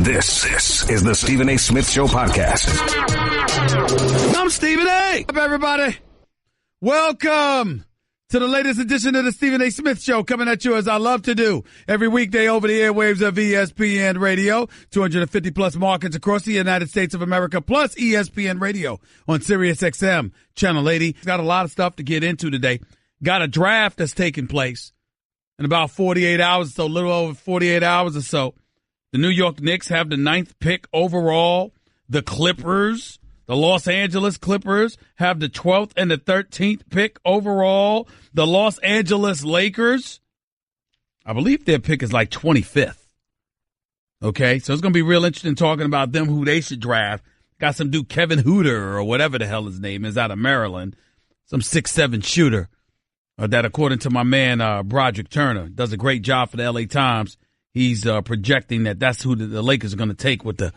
This is the Stephen A. Smith Show podcast. I'm Stephen A. What's up, everybody? Welcome to the latest edition of the Stephen A. Smith Show, coming at you as I love to do every weekday over the airwaves of ESPN Radio, 250 plus markets across the United States of America, plus ESPN Radio on Sirius XM Channel 80. Got a lot of stuff to get into today. Got a draft that's taking place in about 48 hours, so a little over 48 hours or so. The New York Knicks have the 9th pick overall. The Clippers, the Los Angeles Clippers, have the 12th and the 13th pick overall. The Los Angeles Lakers, I believe their pick is like 25th. Okay, so it's going to be real interesting talking about them, who they should draft. Got some dude, Kevin Hutter, or whatever the hell his name is, out of Maryland. Some 6'7" shooter that, according to my man, Broderick Turner, does a great job for the LA Times. He's projecting that that's who the Lakers are going to take with the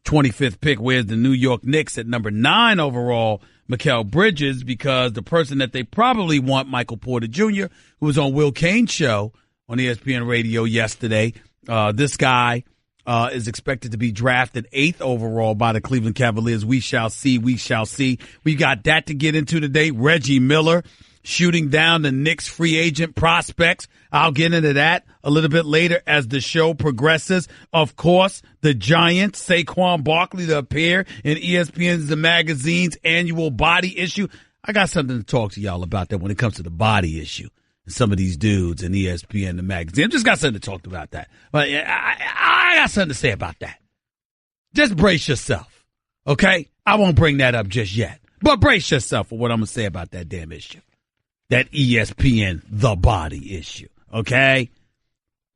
25th pick. Where's the New York Knicks at number 9 overall, Mikal Bridges, because the person that they probably want, Michael Porter Jr., who was on Will Cain's show on ESPN Radio yesterday. This guy is expected to be drafted 8th overall by the Cleveland Cavaliers. We shall see. We shall see. We got that to get into today. Reggie Miller shooting down the Knicks free agent prospects. I'll get into that a little bit later as the show progresses. Of course, the Giants, Saquon Barkley, to appear in ESPN's The Magazine's annual body issue. I got something to talk to y'all about that when it comes to the body issue. Some of these dudes in ESPN The Magazine. I just got something to talk about that. But I got something to say about that. Just brace yourself, okay? I won't bring that up just yet. But brace yourself for what I'm going to say about that damn issue. That ESPN The Body issue, okay?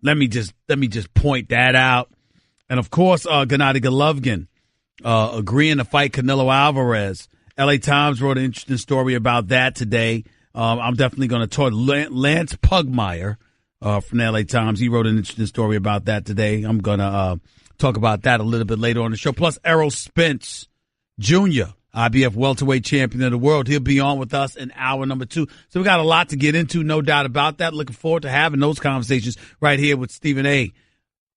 Let me just point that out. And, of course, Gennady Golovkin agreeing to fight Canelo Alvarez. LA Times wrote an interesting story about that today. I'm definitely going to talk. Lance Pugmire from the LA Times, he wrote an interesting story about that today. I'm going to talk about that a little bit later on the show. Plus, Errol Spence Jr., IBF welterweight champion of the world. He'll be on with us in hour number 2. So we got a lot to get into, no doubt about that. Looking forward to having those conversations right here with Stephen A.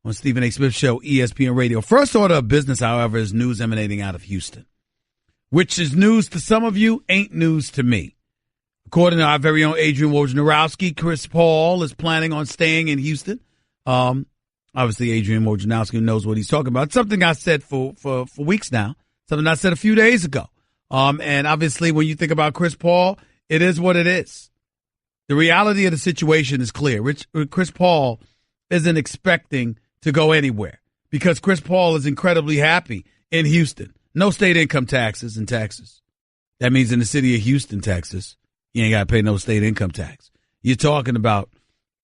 on Stephen A. Smith Show, ESPN Radio. First order of business, however, is news emanating out of Houston, which is news to some of you, ain't news to me. According to our very own Adrian Wojnarowski, Chris Paul is planning on staying in Houston. Obviously, Adrian Wojnarowski knows what he's talking about. It's something I said for weeks now. Something I said a few days ago. And obviously, when you think about Chris Paul, it is what it is. The reality of the situation is clear. Chris Paul isn't expecting to go anywhere because Chris Paul is incredibly happy in Houston. No state income taxes in Texas. That means in the city of Houston, Texas, you ain't got to pay no state income tax. You're talking about,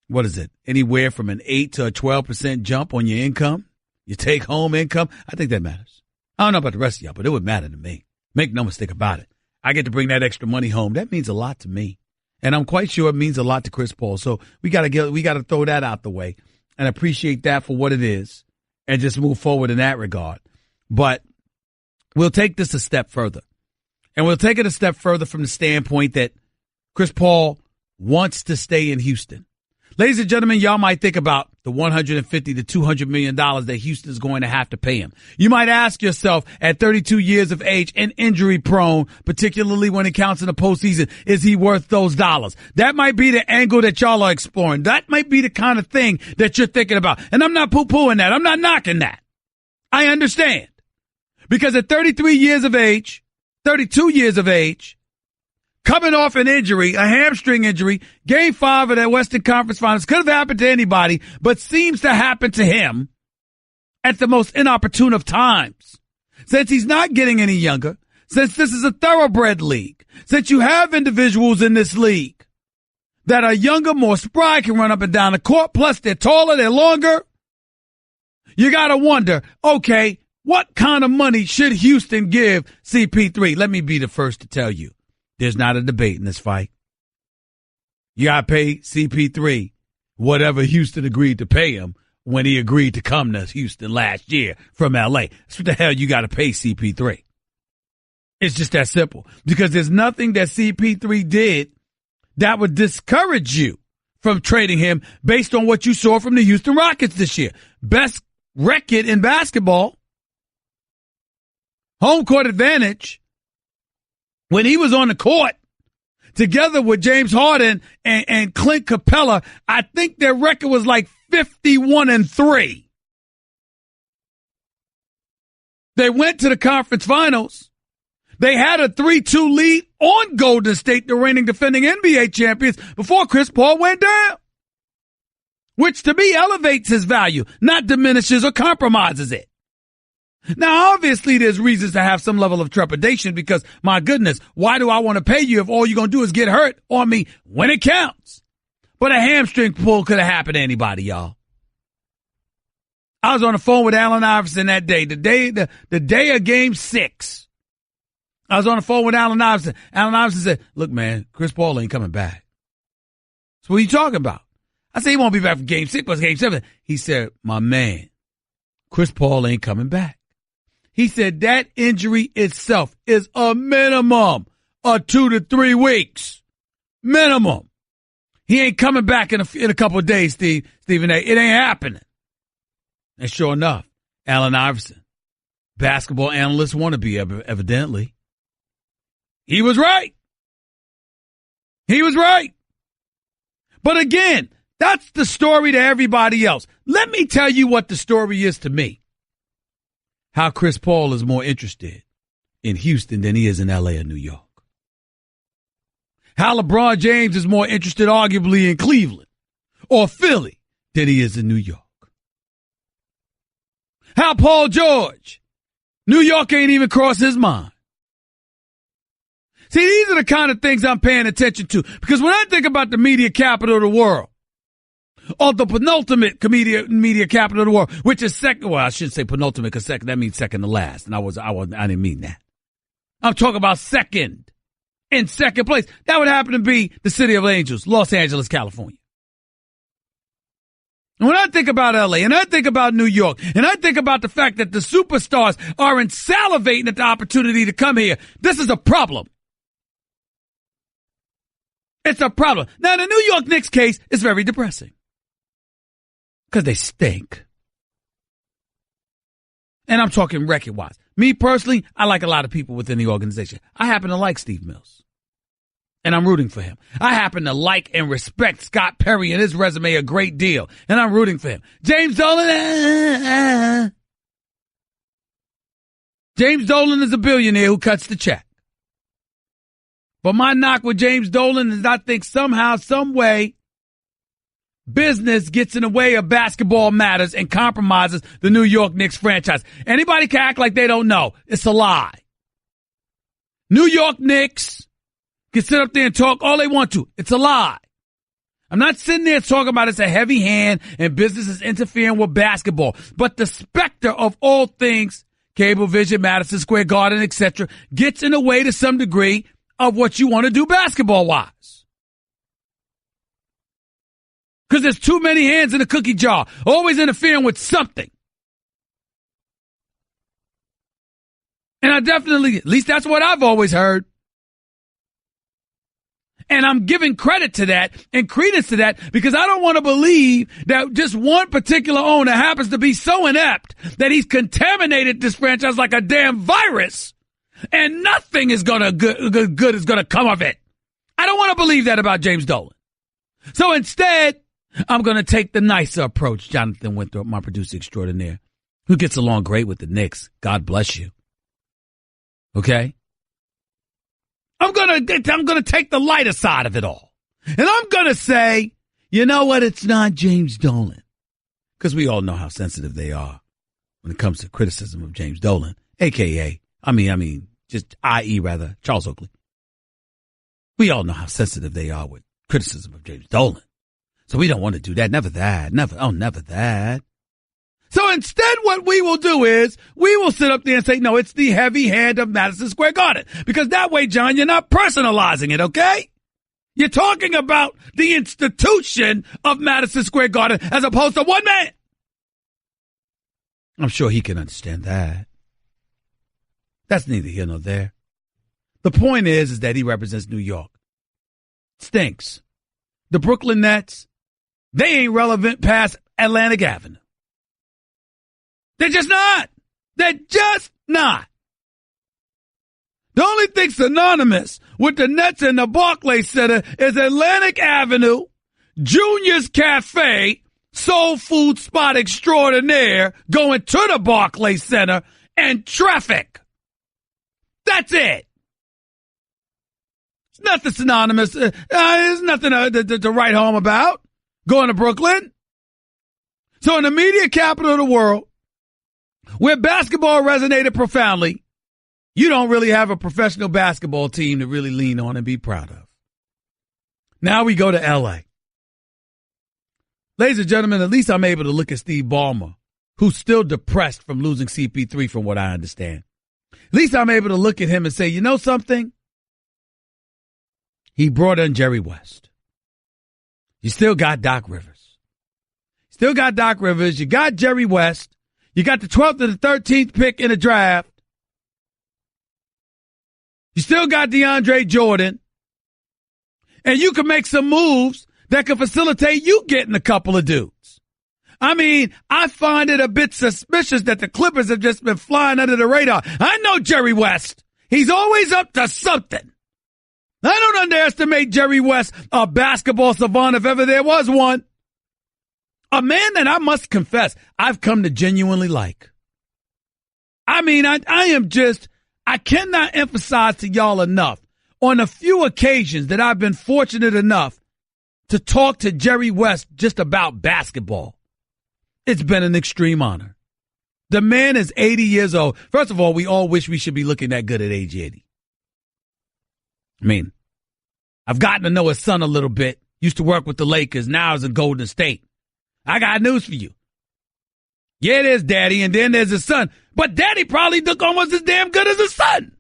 what is it, anywhere from an 8 to a 12% jump on your income, your take-home income. I think that matters. I don't know about the rest of y'all, but it would matter to me. Make no mistake about it. I get to bring that extra money home. That means a lot to me. And I'm quite sure it means a lot to Chris Paul. So we got to throw that out the way and appreciate that for what it is and just move forward in that regard. But we'll take this a step further. And we'll take it a step further from the standpoint that Chris Paul wants to stay in Houston. Ladies and gentlemen, y'all might think about the $150 to $200 million that Houston is going to have to pay him. You might ask yourself, at 32 years of age and injury prone, particularly when it counts in the postseason, is he worth those dollars? That might be the angle that y'all are exploring. That might be the kind of thing that you're thinking about. And I'm not poo-pooing that. I'm not knocking that. I understand. Because at 32 years of age, coming off an injury, a hamstring injury, Game 5 of that Western Conference Finals, could have happened to anybody, but seems to happen to him at the most inopportune of times. Since he's not getting any younger, since this is a thoroughbred league, since you have individuals in this league that are younger, more spry, can run up and down the court, plus they're taller, they're longer, you got to wonder, okay, what kind of money should Houston give CP3? Let me be the first to tell you. There's not a debate in this fight. You got to pay CP3 whatever Houston agreed to pay him when he agreed to come to Houston last year from L.A. That's what the hell you got to pay CP3. It's just that simple. Because there's nothing that CP3 did that would discourage you from trading him based on what you saw from the Houston Rockets this year. Best record in basketball, home court advantage, when he was on the court together with James Harden and Clint Capella, I think their record was like 51-3. They went to the conference finals. They had a 3-2 lead on Golden State, the reigning defending NBA champions, before Chris Paul went down, which to me elevates his value, not diminishes or compromises it. Now, obviously, there's reasons to have some level of trepidation because, my goodness, why do I want to pay you if all you're going to do is get hurt on me when it counts? But a hamstring pull could have happened to anybody, y'all. I was on the phone with Allen Iverson that day, the day of Game 6. I was on the phone with Allen Iverson. Allen Iverson said, look, man, Chris Paul ain't coming back. So what are you talking about? I said, he won't be back for Game 6, but Game 7. He said, my man, Chris Paul ain't coming back. He said that injury itself is a minimum of 2 to 3 weeks. Minimum. He ain't coming back in a couple of days, Stephen A. It ain't happening. And sure enough, Allen Iverson, basketball analyst wannabe, evidently. He was right. He was right. But again, that's the story to everybody else. Let me tell you what the story is to me. How Chris Paul is more interested in Houston than he is in L.A. or New York. How LeBron James is more interested arguably in Cleveland or Philly than he is in New York. How Paul George, New York ain't even crossed his mind. See, these are the kind of things I'm paying attention to because when I think about the media capital of the world, or the penultimate media capital of the world, which is second. Well, I shouldn't say penultimate because second, that means second to last. And I didn't mean that. I'm talking about second. In second place. That would happen to be the City of Angels, Los Angeles, California. And when I think about LA and I think about New York and I think about the fact that the superstars aren't salivating at the opportunity to come here, this is a problem. It's a problem. Now, the New York Knicks case is very depressing. Because they stink. And I'm talking record-wise. Me personally, I like a lot of people within the organization. I happen to like Steve Mills. And I'm rooting for him. I happen to like and respect Scott Perry and his resume a great deal. And I'm rooting for him. James Dolan, James Dolan is a billionaire who cuts the check. But my knock with James Dolan is I think somehow, some way, business gets in the way of basketball matters and compromises the New York Knicks franchise. Anybody can act like they don't know. It's a lie. New York Knicks can sit up there and talk all they want to. It's a lie. I'm not sitting there talking about it's a heavy hand and business is interfering with basketball. But the specter of all things, Cablevision, Madison Square Garden, etc., gets in the way to some degree of what you want to do basketball-wise. Because there's too many hands in the cookie jar, always interfering with something. And I definitely, at least that's what I've always heard. And I'm giving credit to that and credence to that because I don't want to believe that just one particular owner happens to be so inept that he's contaminated this franchise like a damn virus and nothing is good is going to come of it. I don't want to believe that about James Dolan. So instead, I'm going to take the nicer approach, Jonathan Winthrop, my producer extraordinaire, who gets along great with the Knicks. God bless you. Okay? I'm going to take the lighter side of it all. And I'm going to say, you know what? It's not James Dolan. Because we all know how sensitive they are when it comes to criticism of James Dolan, a.k.a., Charles Oakley. We all know how sensitive they are with criticism of James Dolan. So we don't want to do that. Never that. Never that. So instead what we will do is we will sit up there and say, no, it's the heavy hand of Madison Square Garden. Because that way, John, you're not personalizing it, okay? You're talking about the institution of Madison Square Garden as opposed to one man. I'm sure he can understand that. That's neither here nor there. The point is that he represents New York. Stinks. The Brooklyn Nets, they ain't relevant past Atlantic Avenue. They're just not. They're just not. The only thing synonymous with the Nets and the Barclays Center is Atlantic Avenue, Junior's Cafe, soul food spot extraordinaire going to the Barclays Center, and traffic. That's it. It's nothing synonymous. There's nothing to write home about going to Brooklyn. So in the media capital of the world, where basketball resonated profoundly, you don't really have a professional basketball team to really lean on and be proud of. Now we go to L.A. Ladies and gentlemen, at least I'm able to look at Steve Ballmer, who's still depressed from losing CP3 from what I understand. At least I'm able to look at him and say, you know something? He brought in Jerry West. You still got Doc Rivers. Still got Doc Rivers. You got Jerry West. You got the 12th and the 13th pick in the draft. You still got DeAndre Jordan. And you can make some moves that can facilitate you getting a couple of dudes. I mean, I find it a bit suspicious that the Clippers have just been flying under the radar. I know Jerry West. He's always up to something. I don't underestimate Jerry West, a basketball savant if ever there was one. A man that I must confess I've come to genuinely like. I mean, I cannot emphasize to y'all enough on a few occasions that I've been fortunate enough to talk to Jerry West just about basketball. It's been an extreme honor. The man is 80 years old. First of all, we all wish we should be looking that good at age 80. I mean, I've gotten to know his son a little bit. Used to work with the Lakers. Now he's in Golden State. I got news for you. Yeah, there's Daddy, and then there's his son. But Daddy probably look almost as damn good as his son.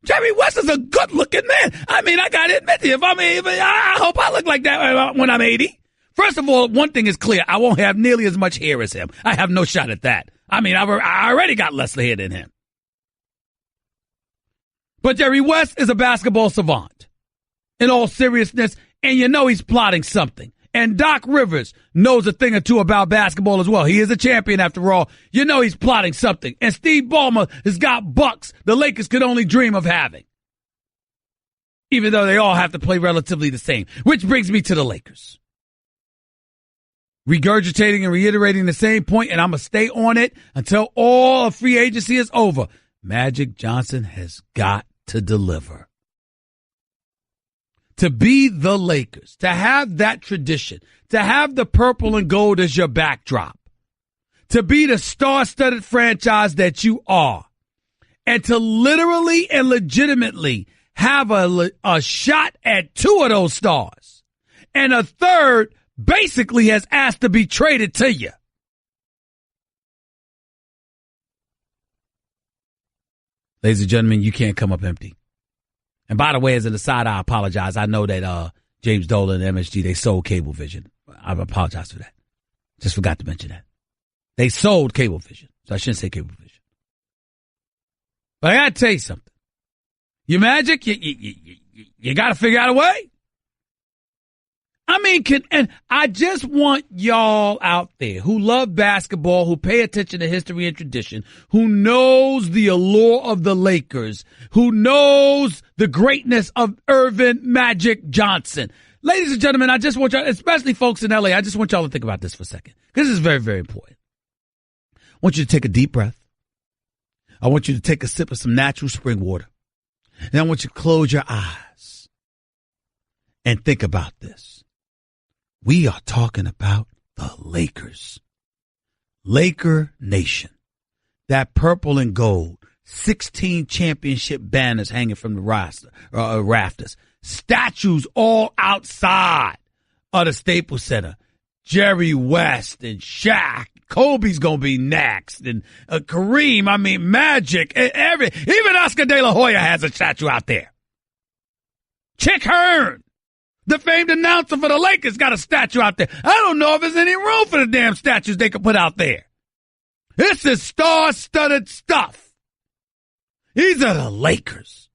Jerry West is a good-looking man. I mean, I got to admit to you, I hope I look like that when I'm 80. First of all, one thing is clear. I won't have nearly as much hair as him. I have no shot at that. I mean, I already got less hair than him. But Jerry West is a basketball savant, in all seriousness, and you know he's plotting something. And Doc Rivers knows a thing or two about basketball as well. He is a champion after all. You know he's plotting something. And Steve Ballmer has got bucks the Lakers could only dream of having. Even though they all have to play relatively the same. Which brings me to the Lakers. Regurgitating and reiterating the same point, and I'm going to stay on it until all of free agency is over. Magic Johnson has got to deliver. To be the Lakers, to have that tradition, to have the purple and gold as your backdrop, to be the star-studded franchise that you are, and to literally and legitimately have a shot at two of those stars, and a third basically has asked to be traded to you. Ladies and gentlemen, you can't come up empty. And by the way, as an aside, I apologize. I know that James Dolan and MSG, they sold Cablevision. I apologize for that. Just forgot to mention that. They sold Cablevision. So I shouldn't say Cablevision. But I got to tell you something. You Magic, you got to figure out a way. I mean, and I just want y'all out there who love basketball, who pay attention to history and tradition, who knows the allure of the Lakers, who knows the greatness of Irvin Magic Johnson. Ladies and gentlemen, I just want y'all, especially folks in LA, I just want y'all to think about this for a second. Because this is very, very important. I want you to take a deep breath. I want you to take a sip of some natural spring water. And I want you to close your eyes and think about this. We are talking about the Lakers. Laker Nation. That purple and gold. 16 championship banners hanging from the rafters. Statues all outside of the Staples Center. Jerry West and Shaq. Kobe's going to be next. And Kareem, Magic. Even Oscar De La Hoya has a statue out there. Chick Hearn, the famed announcer for the Lakers, got a statue out there. I don't know if there's any room for the damn statues they could put out there. This is star-studded stuff. These are the Lakers.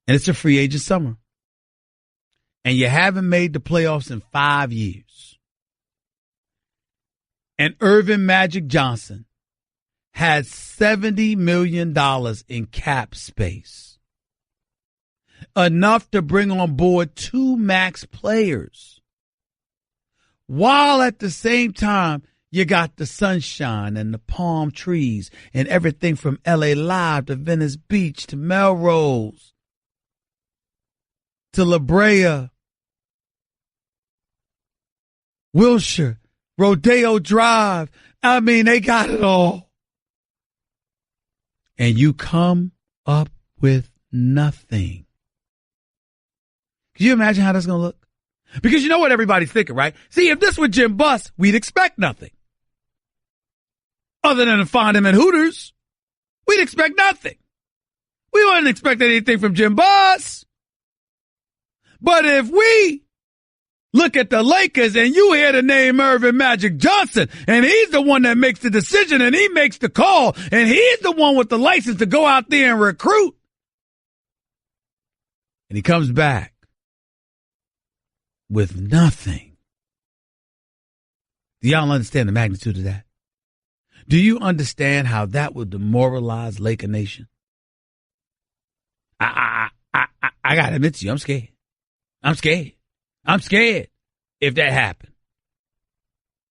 And it's a free agent summer. And you haven't made the playoffs in 5 years. and Irvin Magic Johnson had $70 million in cap space, enough to bring on board 2 max players, while at the same time you got the sunshine and the palm trees and everything from L.A. Live to Venice Beach to Melrose to La Brea, Wilshire, Rodeo Drive. I mean, they got it all. And you come up with nothing. Can you imagine how that's going to look? Because you know what everybody's thinking, right? See, if this were Jim Buss, we'd expect nothing. Other than to find him in Hooters, we'd expect nothing. We wouldn't expect anything from Jim Buss. But if we look at the Lakers and you hear the name Irvin Magic Johnson, and he's the one that makes the decision and he makes the call, and he's the one with the license to go out there and recruit, and he comes back with nothing. Do y'all understand the magnitude of that? Do you understand how that would demoralize Laker Nation? I gotta admit to you, I'm scared. I'm scared if that happened.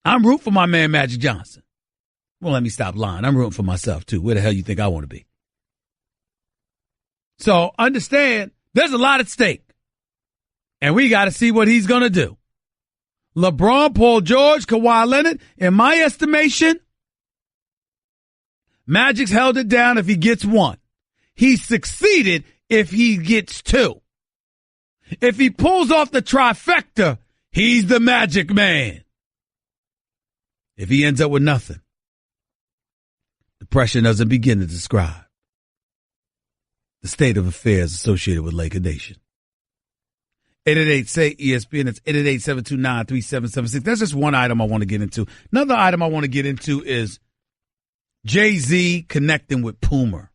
I'm rooting for my man Magic Johnson. Well, let me stop lying. I'm rooting for myself too. Where the hell you think I want to be? So understand, there's a lot at stake. And we got to see what he's going to do. LeBron, Paul George, Kawhi Leonard, in my estimation, Magic's held it down if he gets 1. He succeeded if he gets 2. If he pulls off the trifecta, he's the Magic Man. If he ends up with nothing, the pressure doesn't begin to describe the state of affairs associated with Laker Nation. 888-SAY-ESPN. It's 888-729-3776. That's just one item I want to get into. Another item I want to get into is Jay-Z connecting with Puma.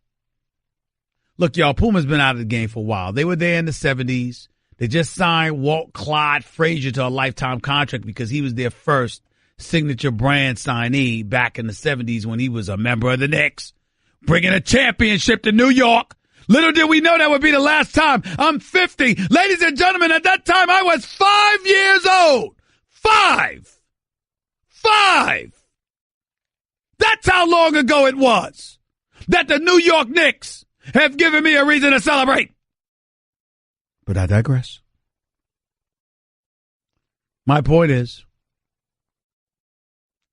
Look, y'all, Puma's been out of the game for a while. They were there in the 70s. They just signed Walt Clyde Frazier to a lifetime contract because he was their first signature brand signee back in the 70s when he was a member of the Knicks, bringing a championship to New York. Little did we know that would be the last time. I'm 50. Ladies and gentlemen, at that time I was 5 years old. 5. That's how long ago it was that the New York Knicks have given me a reason to celebrate. But I digress. My point is,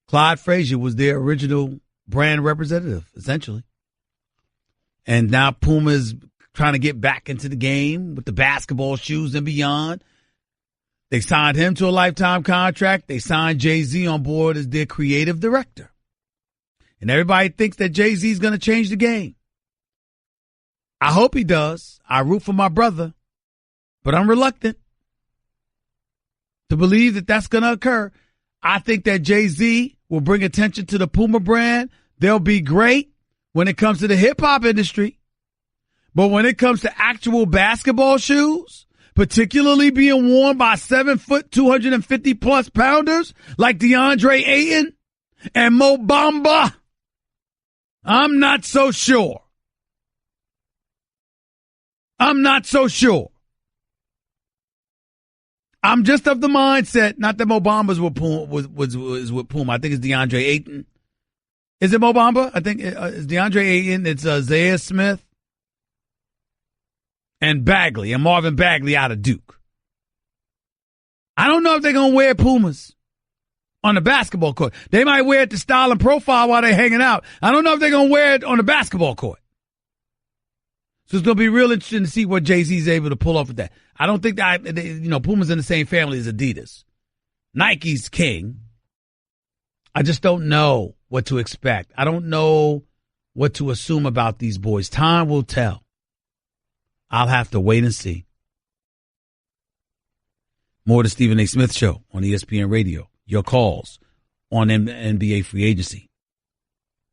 Clyde Frazier was their original brand representative, essentially. And now Puma is trying to get back into the game with the basketball shoes and beyond. They signed him to a lifetime contract. They signed Jay-Z on board as their creative director. And everybody thinks that Jay-Z is going to change the game. I hope he does. I root for my brother. But I'm reluctant to believe that that's going to occur. I think that Jay-Z will bring attention to the Puma brand. They'll be great when it comes to the hip-hop industry. But when it comes to actual basketball shoes, particularly being worn by 7-foot, 250-plus pounders like DeAndre Ayton and Mo Bamba, I'm not so sure. I'm just of the mindset, not that Mo Bamba's with Puma, was with Puma. I think it's DeAndre Ayton. Is it Mo Bamba? I think it's DeAndre Ayton. It's A.Smith and Bagley, and Marvin Bagley out of Duke. I don't know if they're going to wear Pumas on the basketball court. They might wear it to style and profile while they're hanging out. I don't know if they're going to wear it on the basketball court. So it's going to be real interesting to see what Jay-Z's able to pull off with that. I don't think that, Puma's in the same family as Adidas. Nike's king. I just don't know what to expect. I don't know what to assume about these boys. Time will tell. I'll have to wait and see. More to Stephen A. Smith Show on ESPN Radio. Your calls on NBA free agency,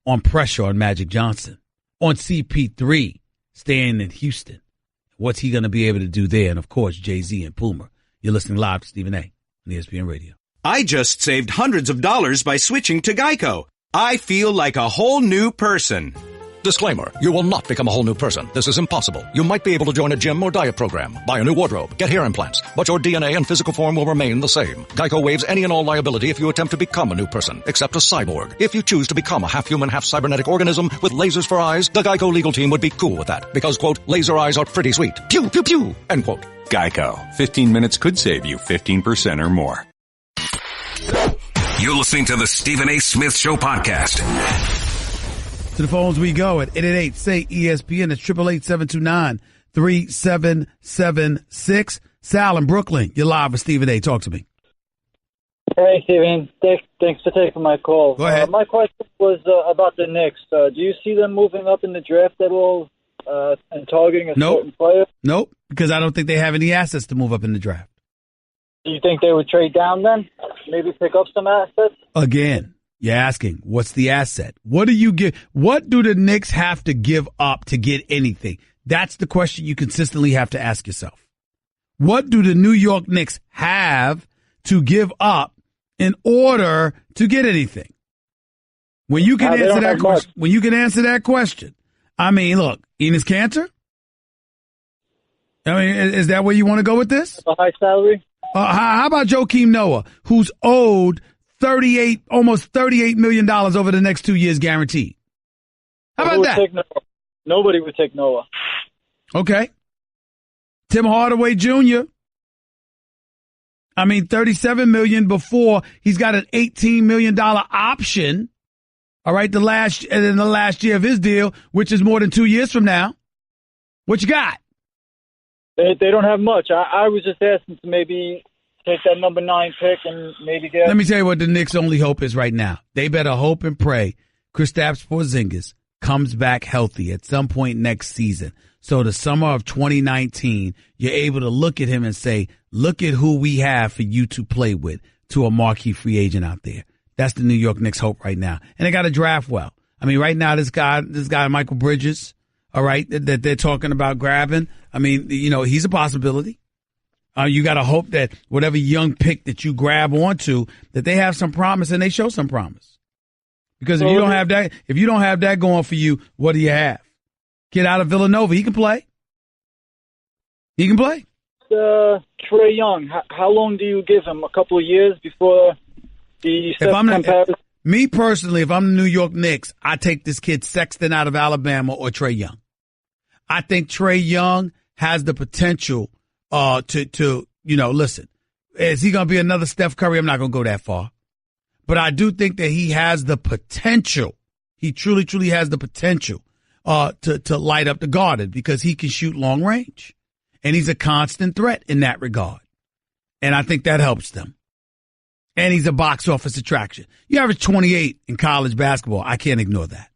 on pressure on Magic Johnson, on CP3 staying in Houston. What's he going to be able to do there? And, of course, Jay-Z and Puma. You're listening live to Stephen A. on ESPN Radio. I just saved hundreds of dollars by switching to Geico. I feel like a whole new person. Disclaimer, you will not become a whole new person. This is impossible. You might be able to join a gym or diet program, buy a new wardrobe, get hair implants, but your DNA and physical form will remain the same. Geico waives any and all liability if you attempt to become a new person, except a cyborg. If you choose to become a half-human, half-cybernetic organism with lasers for eyes, the Geico legal team would be cool with that, because, quote, laser eyes are pretty sweet. Pew, pew, pew, end quote. Geico. 15 minutes could save you 15% or more. You're listening to the Stephen A. Smith Show podcast. To the phones we go at 888-SAY-ESPN. It's 888-729-3776. Sal in Brooklyn, you're live with Stephen A. Talk to me. Hey, Stephen. Thanks for taking my call. Go ahead. My question was about the Knicks. Do you see them moving up in the draft at all and targeting a certain player? Nope, because I don't think they have any assets to move up in the draft. Do you think they would trade down then? Maybe pick up some assets? Again, you're asking, what's the asset? What do you give? What do the Knicks have to give up to get anything? That's the question you consistently have to ask yourself. What do the New York Knicks have to give up in order to get anything? When you can answer that question, I mean, look, Enes Kanter? I mean, is that where you want to go with this? A high salary? How about Joakim Noah, who's owed almost $38 million over the next 2 years guaranteed? How about that? Nobody would take Noah. Okay. Tim Hardaway Jr. I mean, $37 million before he's got an $18 million option. All right. In the last year of his deal, which is more than 2 years from now. What you got? They don't have much. I was just asking to maybe take that number 9 pick and maybe get. Let me tell you what the Knicks' only hope is right now. They better hope and pray Kristaps Porzingis comes back healthy at some point next season. So the summer of 2019, you're able to look at him and say, look at who we have for you to play with, to a marquee free agent out there. That's the New York Knicks' hope right now. And they got to draft well. I mean, right now, this guy, Michael Bridges, all right, that they're talking about grabbing. I mean, you know, he's a possibility. You got to hope that whatever young pick that you grab onto, that they have some promise and they show some promise. Because if you don't have that going for you, what do you have? Kid out of Villanova, he can play. He can play. Trae Young, how long do you give him? A couple of years before the comparison? Me personally, if I'm the New York Knicks, I take this kid Sexton out of Alabama or Trae Young. I think Trae Young has the potential to listen, is he going to be another Steph Curry? I'm not going to go that far. But I do think that he has the potential. He truly, truly has the potential to light up the Garden because he can shoot long range. And he's a constant threat in that regard. And I think that helps them. And he's a box office attraction. You average 28 in college basketball. I can't ignore that.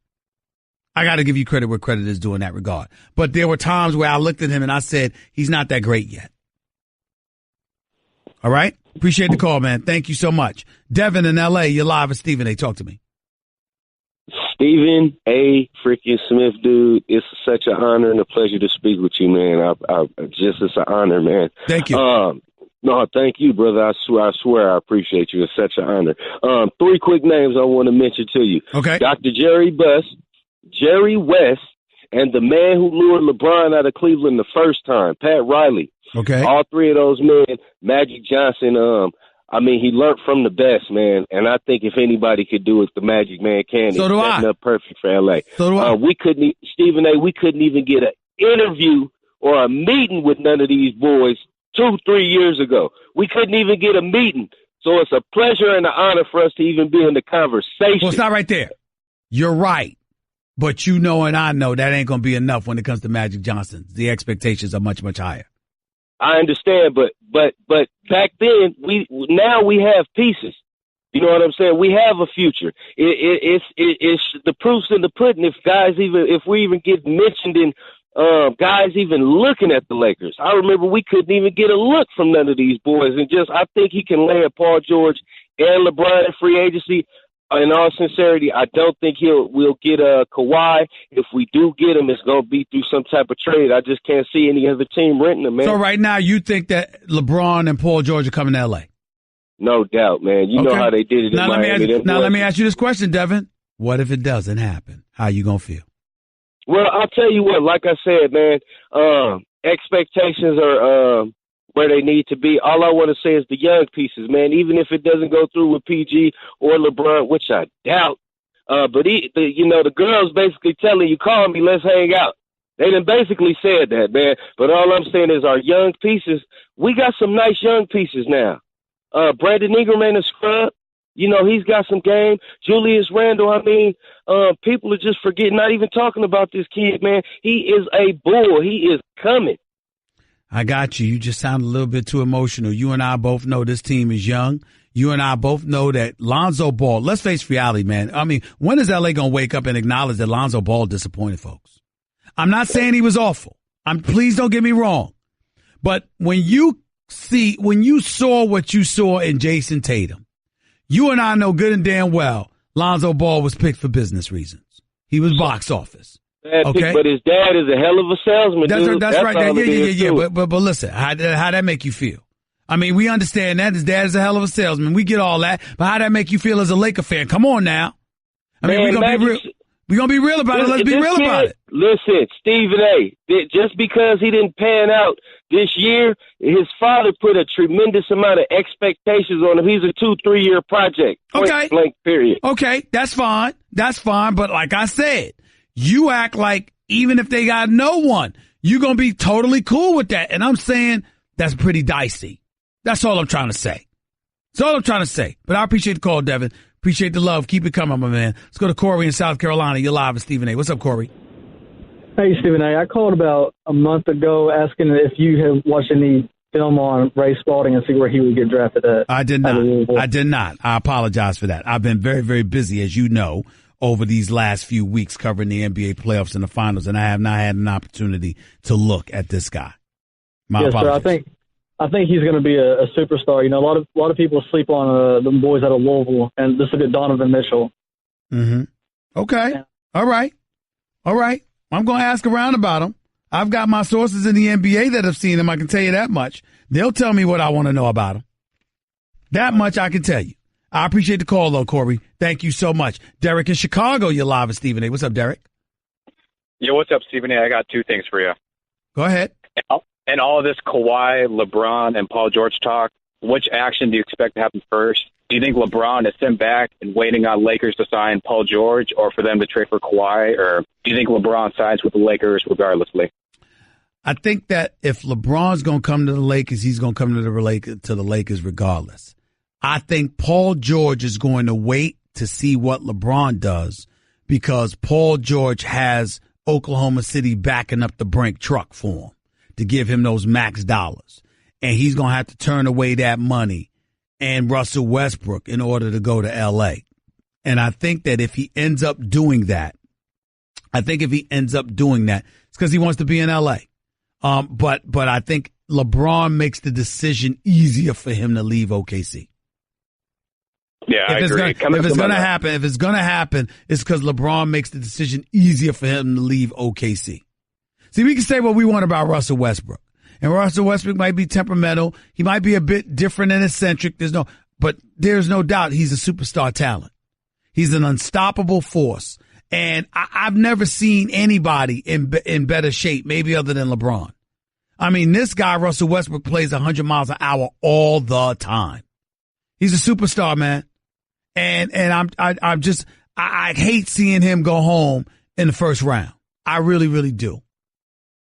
I got to give you credit where credit is due in that regard. But there were times where I looked at him and I said, he's not that great yet. All right? Appreciate the call, man. Thank you so much. Devin in L.A., you're live with Stephen A. Talk to me. Stephen A. freaking Smith, dude, it's such an honor and a pleasure to speak with you, man. It's an honor, man. Thank you. No, thank you, brother. I swear I appreciate you. It's such an honor. 3 quick names I want to mention to you. Okay. Dr. Jerry West, and the man who lured LeBron out of Cleveland the first time, Pat Riley. Okay. All 3 of those men, Magic Johnson, he learned from the best, man. And I think if anybody could do it, the Magic Man can. So do I. Setting up perfect for L.A. So do I. We couldn't even get an interview or a meeting with none of these boys 2-3 years ago. We couldn't even get a meeting. So it's a pleasure and an honor for us to even be in the conversation. Well, it's not right there. You're right. But you know and I know that ain't going to be enough when it comes to Magic Johnson. The expectations are much, much higher. I understand, but back then now we have pieces. You know what I'm saying? We have a future. It's the proof's in the pudding. If we even get mentioned in guys even looking at the Lakers. I remember we couldn't even get a look from none of these boys, and I think he can land Paul George and LeBron in free agency. In all sincerity, I don't think we'll get Kawhi. If we do get him, it's going to be through some type of trade. I just can't see any other team renting him, man. So right now, you think that LeBron and Paul George are coming to L.A.? No doubt, man. You know how they did it in Miami. Let me ask you this question, Devin. What if it doesn't happen? How you going to feel? Well, I'll tell you what, like I said, man, expectations are where they need to be. All I want to say is the young pieces, man, even if it doesn't go through with PG or LeBron, which I doubt. But the girls basically telling you, call me, let's hang out. They done basically said that, man. But all I'm saying is our young pieces, we got some nice young pieces now. Brandon Ingram ain't a scrub. You know, he's got some game. Julius Randle, people are just forgetting, not even talking about this kid, man. He is a bull. He is coming. I got you. You just sound a little bit too emotional. You and I both know this team is young. You and I both know that Lonzo Ball, let's face reality, man. I mean, when is LA going to wake up and acknowledge that Lonzo Ball disappointed folks? I'm not saying he was awful. Please don't get me wrong. But when you saw what you saw in Jason Tatum, you and I know good and damn well Lonzo Ball was picked for business reasons. He was box office. Okay, but his dad is a hell of a salesman. That's right. Yeah. But listen, how that make you feel? I mean, we understand that his dad is a hell of a salesman. We get all that. But how that make you feel as a Laker fan? Come on now. I mean, we're gonna be real. We're gonna be real about it. Let's be real about it. Listen, Stephen A. Just because he didn't pan out this year, his father put a tremendous amount of expectations on him. He's a 2-3 year project. Okay. Blank period. Okay, that's fine. That's fine. But like I said, you act like even if they got no one, you're going to be totally cool with that. And I'm saying that's pretty dicey. That's all I'm trying to say. That's all I'm trying to say. But I appreciate the call, Devin. Appreciate the love. Keep it coming, my man. Let's go to Corey in South Carolina. You're live with Stephen A. What's up, Corey? Hey, Stephen A. I called about a month ago asking if you have watched any film on Ray Spalding and see where he would get drafted at. I did not. I apologize for that. I've been very, very busy, as you know, over these last few weeks covering the NBA playoffs and the finals, and I have not had an opportunity to look at this guy. My apologies. Sir, I think he's going to be a superstar. You know, a lot of people sleep on the boys out of Louisville, and this will get Donovan Mitchell. Mm-hmm. Okay. Yeah. All right. I'm going to ask around about him. I've got my sources in the NBA that have seen him. I can tell you that much. They'll tell me what I want to know about him. That much I can tell you. I appreciate the call, though, Corey. Thank you so much. Derek in Chicago, you're live with Stephen A. What's up, Derek? Yeah, what's up, Stephen A? I got two things for you. Go ahead. And all of this Kawhi, LeBron, and Paul George talk, which action do you expect to happen first? Do you think LeBron is sitting back and waiting on Lakers to sign Paul George or for them to trade for Kawhi? Or do you think LeBron signs with the Lakers regardlessly? I think that if LeBron's going to come to the Lakers, he's going to come to the Lakers regardless. I think Paul George is going to wait to see what LeBron does because Paul George has Oklahoma City backing up the Brink truck for him to give him those max dollars. And he's going to have to turn away that money and Russell Westbrook in order to go to L.A. And I think that if he ends up doing that, it's because he wants to be in L.A. But I think LeBron makes the decision easier for him to leave OKC. Yeah, I agree. If it's going to happen, it's because LeBron makes the decision easier for him to leave OKC. See, we can say what we want about Russell Westbrook. And Russell Westbrook might be temperamental. He might be a bit different and eccentric. But there's no doubt he's a superstar talent. He's an unstoppable force. And I've never seen anybody in better shape, maybe other than LeBron. I mean, this guy, Russell Westbrook, plays 100 miles an hour all the time. He's a superstar, man. And I hate seeing him go home in the first round. I really, really do.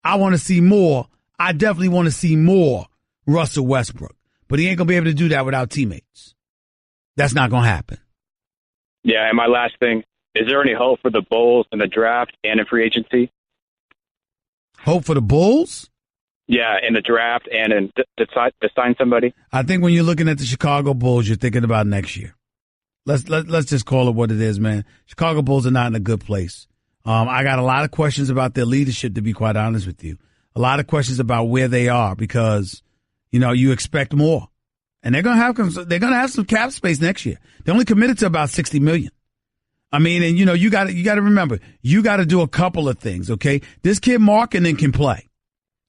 I want to see more. I definitely want to see more Russell Westbrook, but he ain't going to be able to do that without teammates. That's not going to happen. Yeah, and my last thing, is there any hope for the Bulls in the draft and in free agency? Hope for the Bulls? Yeah, in the draft and in to sign somebody. I think when you're looking at the Chicago Bulls, you're thinking about next year. Let's just call it what it is, man. Chicago Bulls are not in a good place. I got a lot of questions about their leadership, to be quite honest with you. A lot of questions about where they are because, you expect more. And they're going to have some cap space next year. They only committed to about $60 million. I mean, and you got to remember, you got to do a couple of things, okay? This kid Markkanen can play.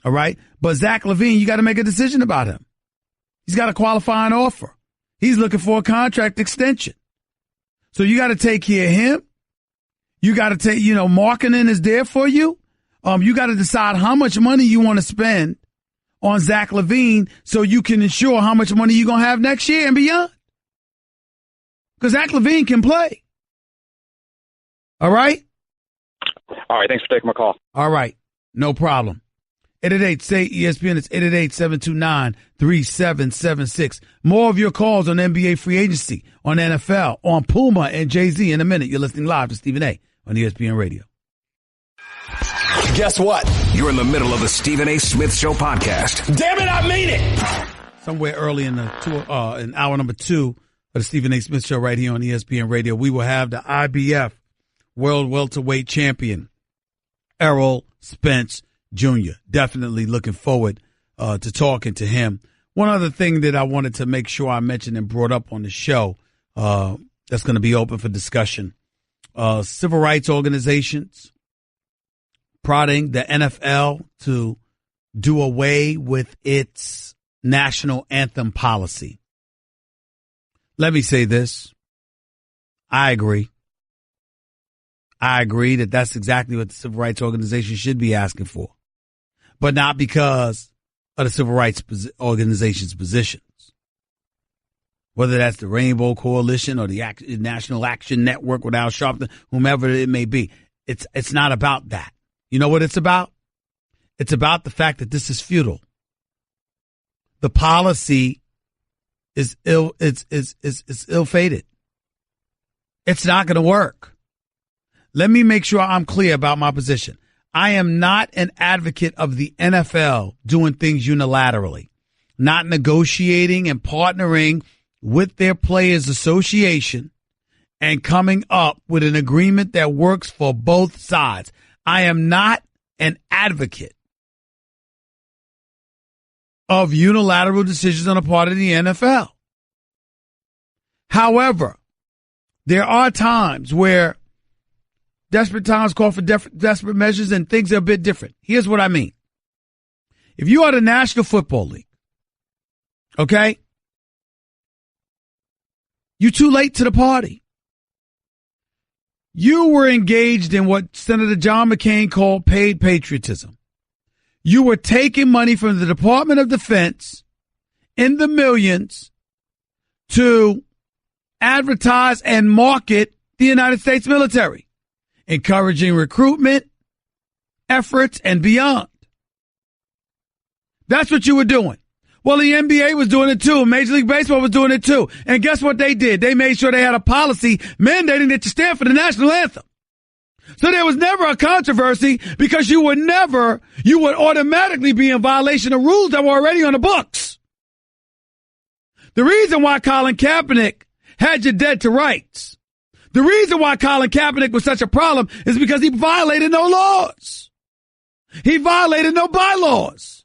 All right. But Zach LaVine, you got to make a decision about him. He's got a qualifying offer. He's looking for a contract extension. So you got to take care of him. You got to take, marketing is there for you. You got to decide how much money you want to spend on Zach LaVine so you can ensure how much money you're going to have next year and beyond. Because Zach LaVine can play. All right? All right, thanks for taking my call. All right, no problem. 888-SAY-ESPN. It's 888-729-3776. More of your calls on NBA free agency, on NFL, on Puma and Jay-Z in a minute. You're listening live to Stephen A. on ESPN Radio. Guess what? You're in the middle of the Stephen A. Smith Show podcast. Damn it, I mean it! Somewhere early in in hour number 2 of the Stephen A. Smith Show right here on ESPN Radio, we will have the IBF World Welterweight Champion, Errol Spence Jr. Definitely looking forward to talking to him. One other thing that I wanted to make sure I mentioned and brought up on the show that's going to be open for discussion. Civil rights organizations prodding the NFL to do away with its national anthem policy. Let me say this. I agree. I agree that that's exactly what the civil rights organization should be asking for, but not because of the civil rights organization's positions. Whether that's the Rainbow Coalition or the National Action Network with Al Sharpton, whomever it may be, it's not about that. You know what it's about? It's about the fact that this is futile. The policy is ill-fated. It's not going to work. Let me make sure I'm clear about my position. I am not an advocate of the NFL doing things unilaterally, not negotiating and partnering with their players' association and coming up with an agreement that works for both sides. I am not an advocate of unilateral decisions on the part of the NFL. However, there are times where desperate times call for desperate measures and things are a bit different. Here's what I mean. If you are the National Football League, okay, you're too late to the party. You were engaged in what Senator John McCain called paid patriotism. You were taking money from the Department of Defense in the millions to advertise and market the United States military, encouraging recruitment efforts and beyond. That's what you were doing. Well, the NBA was doing it too. Major League Baseball was doing it too. And guess what they did? They made sure they had a policy mandating that you stand for the national anthem. So there was never a controversy because you would automatically be in violation of rules that were already on the books. The reason why Colin Kaepernick had you dead to rights, the reason why Colin Kaepernick was such a problem is because he violated no laws. He violated no bylaws.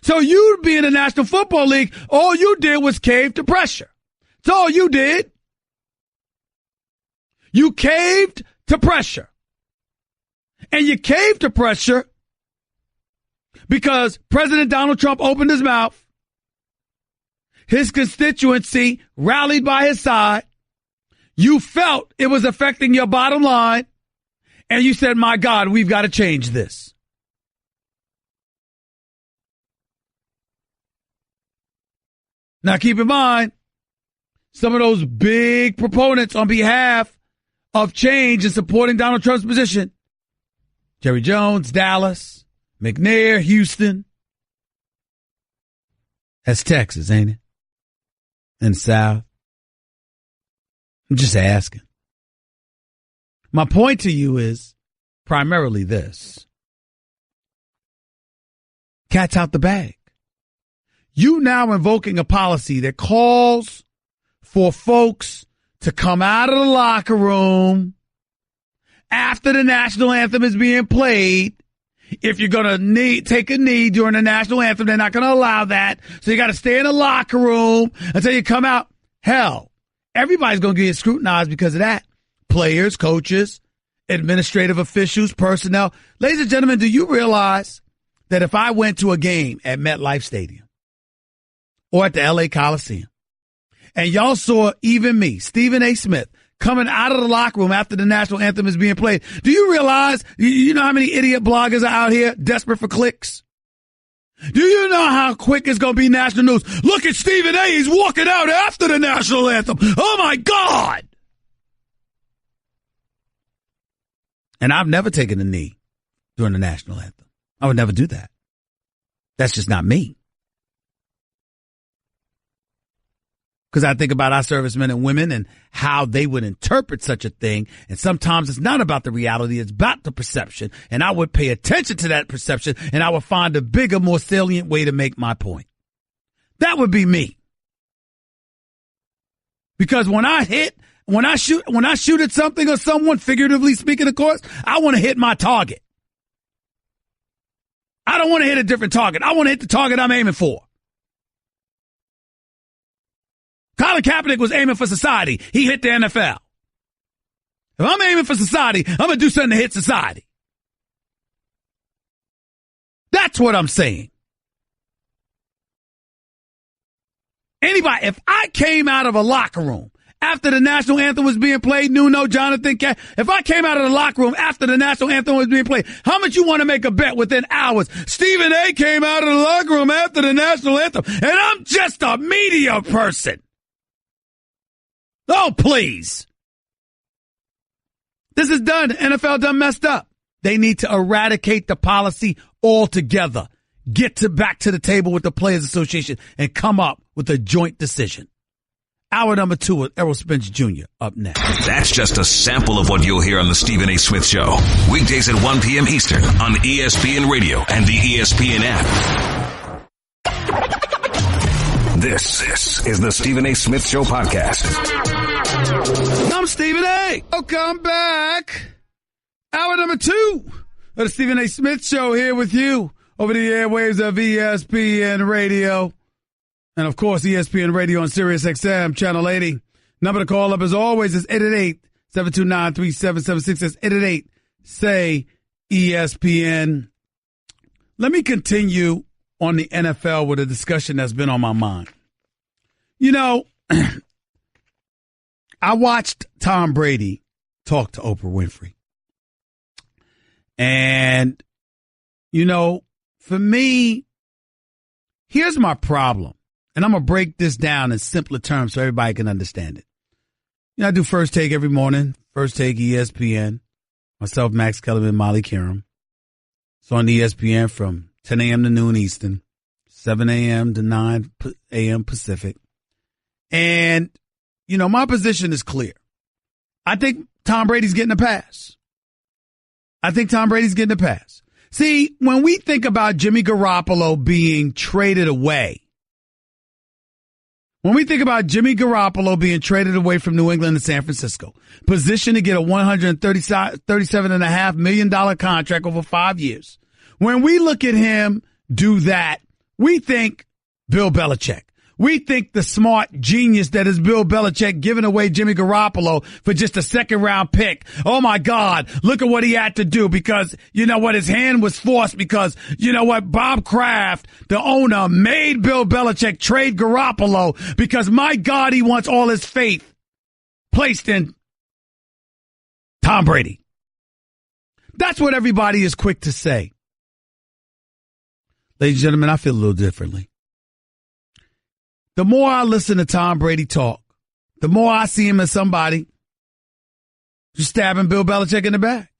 So you being the National Football League, all you did was cave to pressure. That's all you did. You caved to pressure. And you caved to pressure because President Donald Trump opened his mouth. His constituency rallied by his side. You felt it was affecting your bottom line. And you said, my God, we've got to change this. Now, keep in mind, some of those big proponents on behalf of change and supporting Donald Trump's position, Jerry Jones, Dallas, McNair, Houston. That's Texas, ain't it? In the South. I'm just asking. My point to you is primarily this. Cat's out the bag. You now invoking a policy that calls for folks to come out of the locker room after the national anthem is being played. If you're going to take a knee during the national anthem, they're not going to allow that. So you got to stay in the locker room until you come out. Hell, everybody's going to get scrutinized because of that. Players, coaches, administrative officials, personnel. Ladies and gentlemen, do you realize that if I went to a game at MetLife Stadium, or at the LA Coliseum, and y'all saw even me, Stephen A. Smith, coming out of the locker room after the national anthem is being played, do you realize, you know how many idiot bloggers are out here desperate for clicks? Do you know how quick it's going to be national news? Look at Stephen A. He's walking out after the national anthem. Oh, my God. And I've never taken a knee during the national anthem. I would never do that. That's just not me. Because I think about our servicemen and women and how they would interpret such a thing. And sometimes it's not about the reality. It's about the perception. And I would pay attention to that perception, and I would find a bigger, more salient way to make my point. That would be me. Because when I shoot at something or someone, figuratively speaking, of course, I want to hit my target. I don't want to hit a different target. I want to hit the target I'm aiming for. Colin Kaepernick was aiming for society. He hit the NFL. If I'm aiming for society, I'm going to do something to hit society. That's what I'm saying. Anybody, if I came out of a locker room after the national anthem was being played, Nuno, Jonathan, if I came out of the locker room after the national anthem was being played, how much you want to make a bet within hours? Stephen A. came out of the locker room after the national anthem, and I'm just a media person. Oh, please. This is done. NFL done messed up. They need to eradicate the policy altogether. Get back to the table with the Players Association and come up with a joint decision. Hour number 2 with Errol Spence Jr. up next. That's just a sample of what you'll hear on the Stephen A. Smith Show. Weekdays at 1 p.m. Eastern on ESPN Radio and the ESPN app. This is the Stephen A. Smith Show podcast. I'm Stephen A. Welcome back. Hour number 2 of the Stephen A. Smith Show here with you over the airwaves of ESPN Radio. And, of course, ESPN Radio on Sirius XM, Channel 80. Number to call up, as always, is 888-729-3776. That's 888-SAY-ESPN. Let me continue on the NFL with a discussion that's been on my mind. You know, I watched Tom Brady talk to Oprah Winfrey. And, you know, for me, here's my problem. And I'm going to break this down in simpler terms so everybody can understand it. You know, I do First Take every morning. First Take ESPN. Myself, Max Kellerman, Molly Kiram. It's on ESPN from 10 a.m. to noon Eastern, 7 a.m. to 9 a.m. Pacific. And, you know, my position is clear. I think Tom Brady's getting a pass. See, when we think about Jimmy Garoppolo being traded away, from New England to San Francisco, positioned to get a $137.5 million contract over 5 years. When we look at him do that, we think Bill Belichick. We think the smart genius that is Bill Belichick giving away Jimmy Garoppolo for just a second-round pick. Oh, my God, look at what he had to do because, you know what, his hand was forced because, you know what, Bob Kraft, the owner, made Bill Belichick trade Garoppolo because, my God, he wants all his faith placed in Tom Brady. That's what everybody is quick to say. Ladies and gentlemen, I feel a little differently. The more I listen to Tom Brady talk, the more I see him as somebody who's stabbing Bill Belichick in the back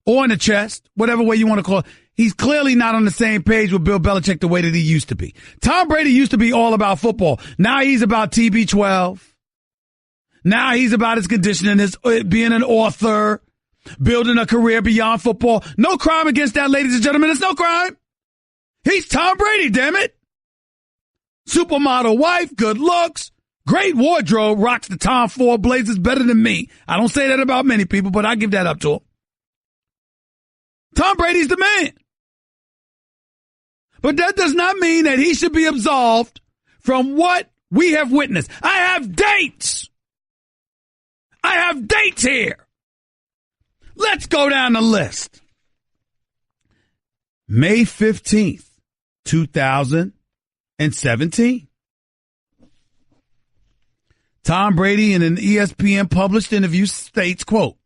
or in the chest, whatever way you want to call it. He's clearly not on the same page with Bill Belichick the way that he used to be. Tom Brady used to be all about football. Now he's about TB12. Now he's about his conditioning, his being an author, building a career beyond football. No crime against that, ladies and gentlemen. It's no crime. He's Tom Brady, damn it. Supermodel wife, good looks, great wardrobe, rocks the Tom Ford Blazers better than me. I don't say that about many people, but I give that up to him. Tom Brady's the man. But that does not mean that he should be absolved from what we have witnessed. I have dates here. Let's go down the list. May 15th, 2017. Tom Brady in an ESPN published interview states, quote,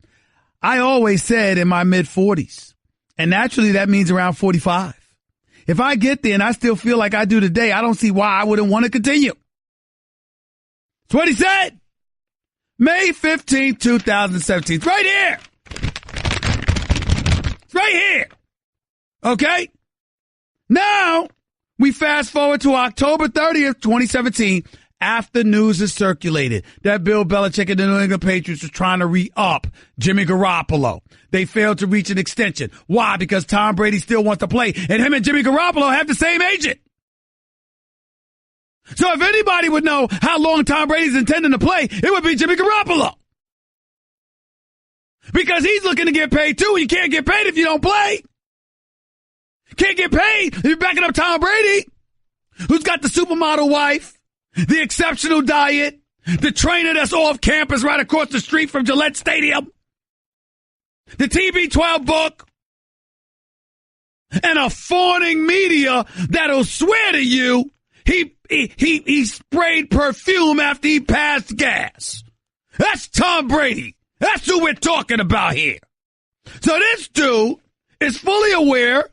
I always said in my mid-40s, and naturally that means around 45. If I get there and I still feel like I do today, I don't see why I wouldn't want to continue. That's what he said. May 15, 2017. It's right here. It's right here. Okay? Now, we fast forward to October 30th, 2017, after news is circulated that Bill Belichick and the New England Patriots were trying to re-up Jimmy Garoppolo. They failed to reach an extension. Why? Because Tom Brady still wants to play, and him and Jimmy Garoppolo have the same agent. So if anybody would know how long Tom Brady's intending to play, it would be Jimmy Garoppolo. Because he's looking to get paid too. You can't get paid if you don't play. Can't get paid if you're backing up Tom Brady, who's got the supermodel wife, the exceptional diet, the trainer that's off campus right across the street from Gillette Stadium, the TB12 book, and a fawning media that'll swear to you he sprayed perfume after he passed gas. That's Tom Brady. That's who we're talking about here. So this dude is fully aware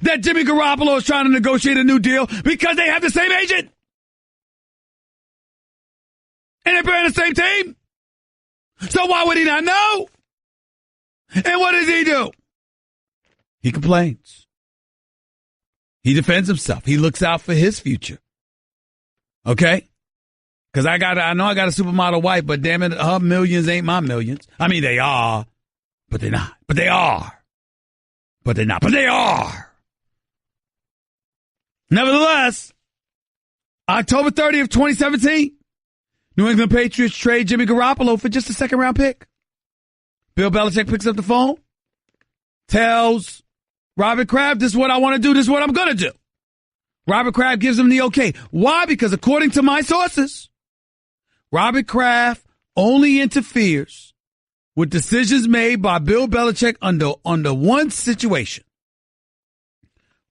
that Jimmy Garoppolo is trying to negotiate a new deal because they have the same agent. And they're playing the same team. So why would he not know? And what does he do? He complains. He defends himself. He looks out for his future. Okay? Because I know I got a supermodel wife, but damn it, her millions ain't my millions. I mean, they are, but they're not. But they are. But they're not. But they are. Nevertheless, October 30th, 2017, New England Patriots trade Jimmy Garoppolo for just a second-round pick. Bill Belichick picks up the phone, tells Robert Kraft, this is what I want to do, this is what I'm going to do. Robert Kraft gives him the okay. Why? Because according to my sources, Robert Kraft only interferes with decisions made by Bill Belichick under one situation.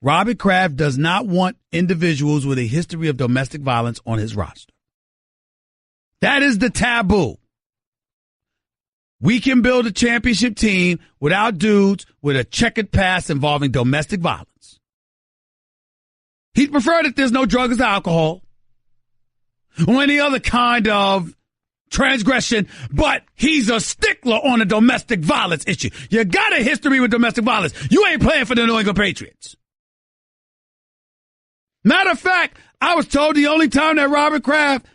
Robert Kraft does not want individuals with a history of domestic violence on his roster. That is the taboo. We can build a championship team without dudes with a checkered past involving domestic violence. He'd prefer that there's no drugs or alcohol or any other kind of transgression, but he's a stickler on a domestic violence issue. You got a history with domestic violence. You ain't playing for the New England Patriots. Matter of fact, I was told the only time that Robert Kraft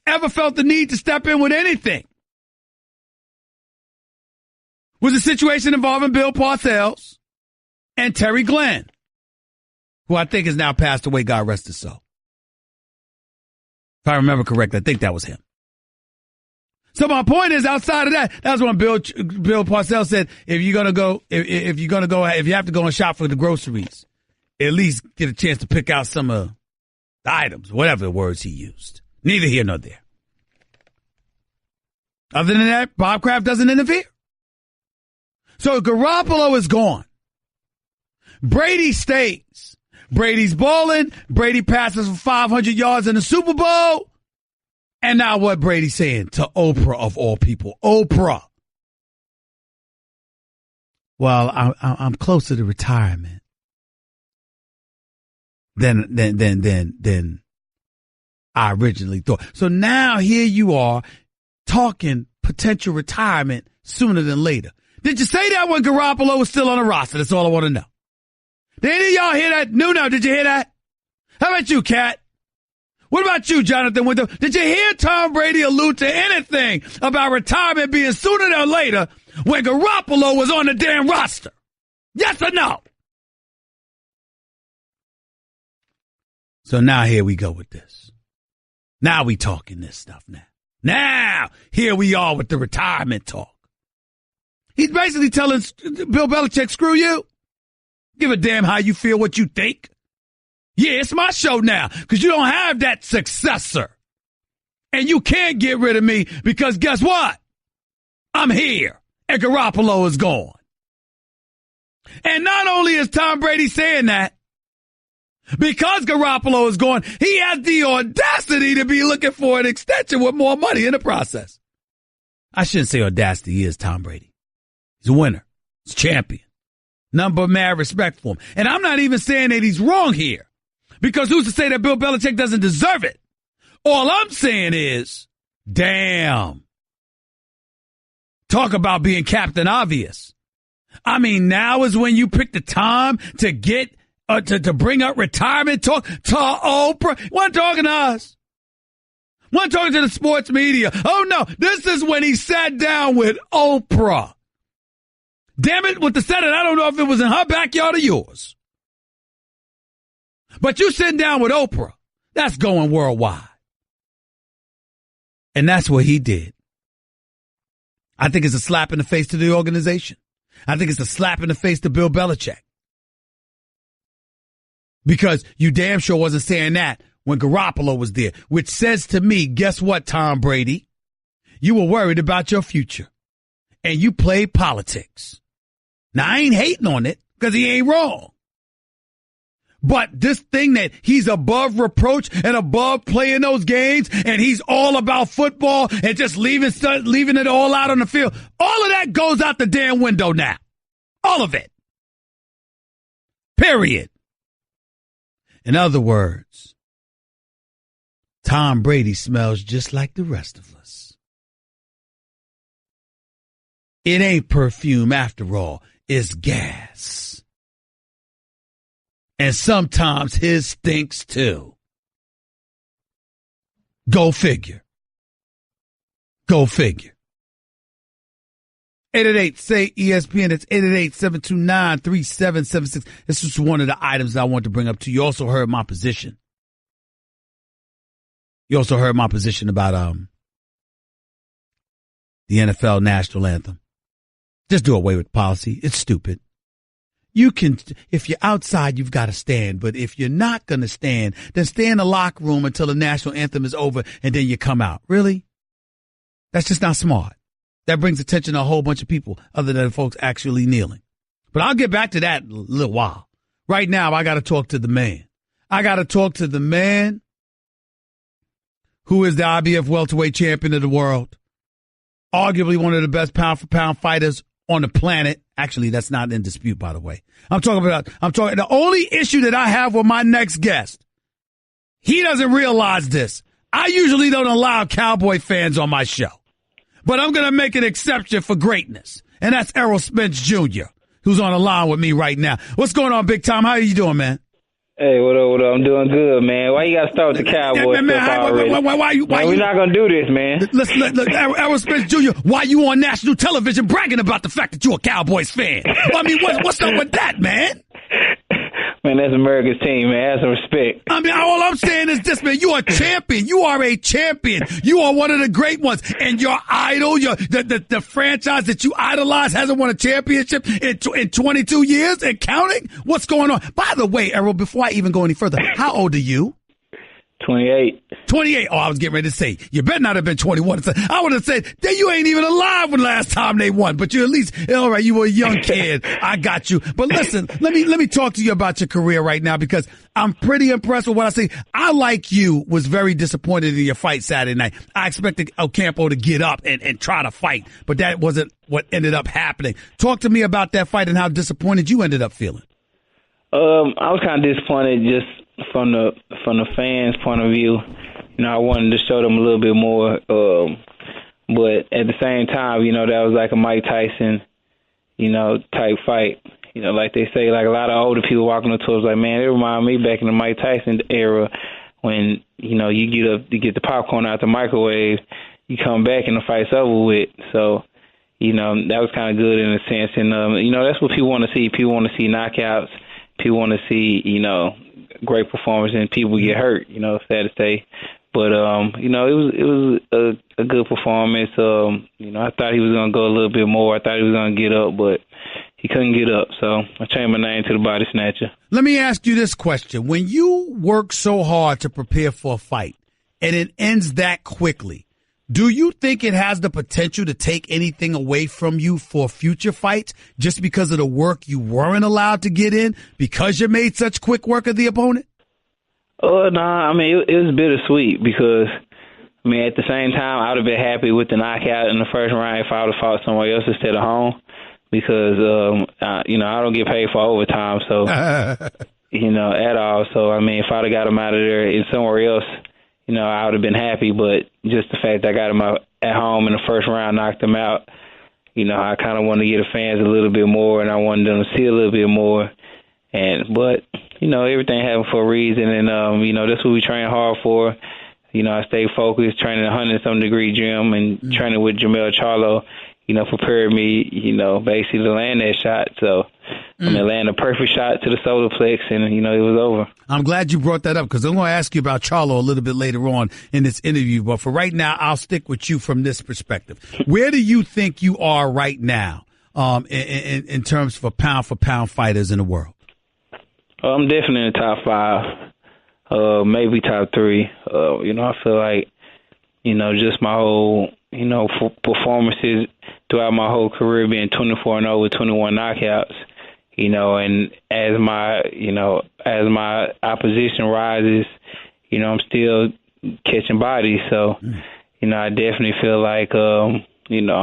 ever felt the need to step in with anything was a situation involving Bill Parcells and Terry Glenn, who I think has now passed away, God rest his soul. If I remember correctly, I think that was him. So my point is, outside of that, that was when Bill Parcells said, if you have to go and shop for the groceries, at least get a chance to pick out some of the items, whatever the words he used. Neither here nor there. Other than that, Bob Kraft doesn't interfere. So Garoppolo is gone. Brady stays. Brady's balling. Brady passes for 500 yards in the Super Bowl. And now what Brady's saying to Oprah of all people? Oprah. Well, I'm closer to retirement than I originally thought. So now here you are talking potential retirement sooner than later. Did you say that when Garoppolo was still on the roster? That's all I want to know. Did any of y'all hear that? No, did you hear that? How about you, Kat? What about you, Jonathan Winter? Did you hear Tom Brady allude to anything about retirement being sooner than later when Garoppolo was on the damn roster? Yes or no? So now here we go with this. Now we talking this stuff now. Now, here we are with the retirement talk. He's basically telling Bill Belichick, screw you. Give a damn how you feel, what you think. Yeah, it's my show now because you don't have that successor. And you can't get rid of me because guess what? I'm here and Garoppolo is gone. And not only is Tom Brady saying that, Because Garoppolo is gone, he has the audacity to be looking for an extension with more money in the process. I shouldn't say audacity. He is Tom Brady. He's a winner. He's a champion. None but mad respect for him. And I'm not even saying that he's wrong here. Because who's to say that Bill Belichick doesn't deserve it? All I'm saying is, damn. Talk about being Captain Obvious. I mean, now is when you pick the time to get to bring up retirement talk to Oprah. Wasn't talking to us. Wasn't talking to the sports media. Oh, no. This is when he sat down with Oprah. Damn it, with the Senate, I don't know if it was in her backyard or yours. But you sitting down with Oprah, that's going worldwide. And that's what he did. I think it's a slap in the face to the organization. I think it's a slap in the face to Bill Belichick. Because you damn sure wasn't saying that when Garoppolo was there, which says to me, guess what, Tom Brady? You were worried about your future, and you played politics. Now, I ain't hating on it because he ain't wrong. But this thing that he's above reproach and above playing those games, and he's all about football and just leaving it all out on the field, all of that goes out the damn window now. All of it. Period. In other words, Tom Brady smells just like the rest of us. It ain't perfume after all, it's gas. And sometimes his stinks too. Go figure. Go figure. 888-SAY-ESPN. It's 888-729-3776. This is one of the items that I want to bring up to you. You also heard my position. You also heard my position about the NFL national anthem. Just do away with policy. It's stupid. You can, if you're outside, you've got to stand. But if you're not going to stand, then stay in the locker room until the national anthem is over and then you come out. Really? That's just not smart. That brings attention to a whole bunch of people other than folks actually kneeling. But I'll get back to that in a little while. Right now, I got to talk to the man. I got to talk to the man who is the IBF welterweight champion of the world. Arguably one of the best pound-for-pound fighters on the planet. Actually, that's not in dispute, by the way. I'm talking the only issue that I have with my next guest. He doesn't realize this. I usually don't allow Cowboy fans on my show. But I'm going to make an exception for greatness. And that's Errol Spence Jr., who's on the line with me right now. What's going on, Big Tom? How are you doing, man? Hey, what up, what up? I'm doing good, man. Why you got to start with the Cowboys stuff already? Why we're not going to do this, man. Look, Errol Spence Jr., why you on national television bragging about the fact that you're a Cowboys fan? I mean, what's up with that, man? Man, that's America's team, man. Have some respect. I mean, all I'm saying is this, man. You are a champion. You are a champion. You are one of the great ones. And your idol, the franchise that you idolize hasn't won a championship in 22 years and counting? What's going on? By the way, Errol, before I even go any further, how old are you? 28. 28. Oh, I was getting ready to say, you better not have been 21. I would have said that you ain't even alive when last time they won, but you at least, all right, you were a young kid. I got you. But listen, let me talk to you about your career right now because I'm pretty impressed with what I see. I, like you, was very disappointed in your fight Saturday night. I expected Ocampo to get up and try to fight, but that wasn't what ended up happening. Talk to me about that fight and how disappointed you ended up feeling. I was kind of disappointed just from the fans' point of view. You know, I wanted to show them a little bit more. But at the same time, you know, that was like a Mike Tyson, you know, type fight. You know, like they say, like a lot of older people walking the tours, like, man, it reminded me back in the Mike Tyson era when, you know, you get the popcorn out the microwave, you come back and the fight's over with. So, you know, that was kind of good in a sense. And, you know, that's what people want to see. People want to see knockouts. People want to see, you know, great performance and people get hurt, you know, sad to say. But, you know, it was a good performance. You know, I thought he was going to go a little bit more. I thought he was going to get up, but he couldn't get up. So I changed my name to the Body Snatcher. Let me ask you this question. When you work so hard to prepare for a fight and it ends that quickly, do you think it has the potential to take anything away from you for future fights just because of the work you weren't allowed to get in because you made such quick work of the opponent? No, I mean, it was bittersweet because, I mean, at the same time, I would have been happy with the knockout in the first round if I would have fought somewhere else instead of home because, I don't get paid for overtime, so, at all. So, I mean, if I'd have got him out of there and somewhere else, I would have been happy. But just the fact that I got him out at home in the first round, knocked him out, I kind of wanted to get the fans a little bit more, and I wanted them to see a little bit more. But everything happened for a reason, and that's what we train hard for. I stay focused, training a 100-some degree gym, and training with Jamel Charlo. Prepared me, basically to land that shot. So, land a perfect shot to the solar plex, and it was over. I'm glad you brought that up because I'm going to ask you about Charlo a little bit later on in this interview. But for right now, I'll stick with you from this perspective. Where do you think you are right now, in terms for pound fighters in the world? I'm definitely in the top 5, maybe top 3. I feel like, just my whole, performances throughout my whole career being 24-0 with 21 knockouts, and as my opposition rises, I'm still catching bodies. So, I definitely feel like, I'm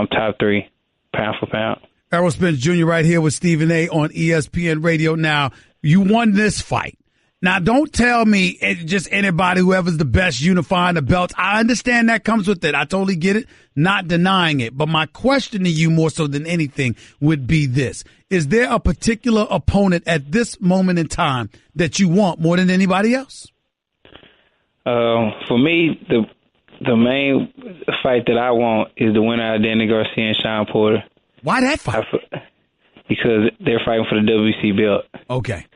top 3 pound for pound. Errol Spence Jr. right here with Stephen A. on ESPN Radio. Now, you won this fight. Now, don't tell me just anybody, whoever's the best unifying the belts. I understand that comes with it. I totally get it. Not denying it. But my question to you more so than anything would be this. Is there a particular opponent at this moment in time that you want more than anybody else? For me, the main fight that I want is the winner of Danny Garcia and Sean Porter. Why that fight? Because they're fighting for the WC belt. Okay.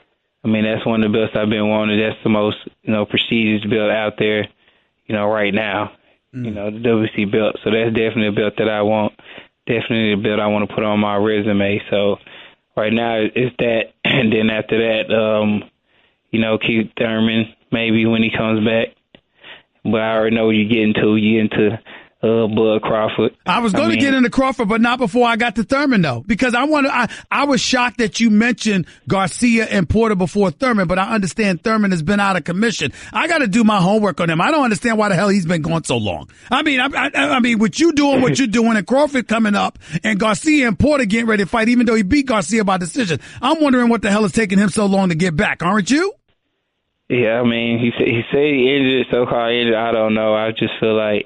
I mean, that's one of the belts I've been wanting. That's the most, prestigious belt out there, right now, the WC belt. So that's definitely a belt that I want. Definitely a belt I want to put on my resume. So right now it's that. And then after that, Keith Thurman, maybe when he comes back. But I already know what you're getting to. You're into Bud Crawford. I was going to get into Crawford, but not before I got to Thurman, though, because I was shocked that you mentioned Garcia and Porter before Thurman, but I understand Thurman has been out of commission. I got to do my homework on him. I don't understand why the hell he's been gone so long. I mean, with you doing what you're doing and Crawford coming up and Garcia and Porter getting ready to fight, even though he beat Garcia by decision, I'm wondering what the hell is taking him so long to get back, aren't you? Yeah, I mean, he said he injured, so-called injured. I don't know. I just feel like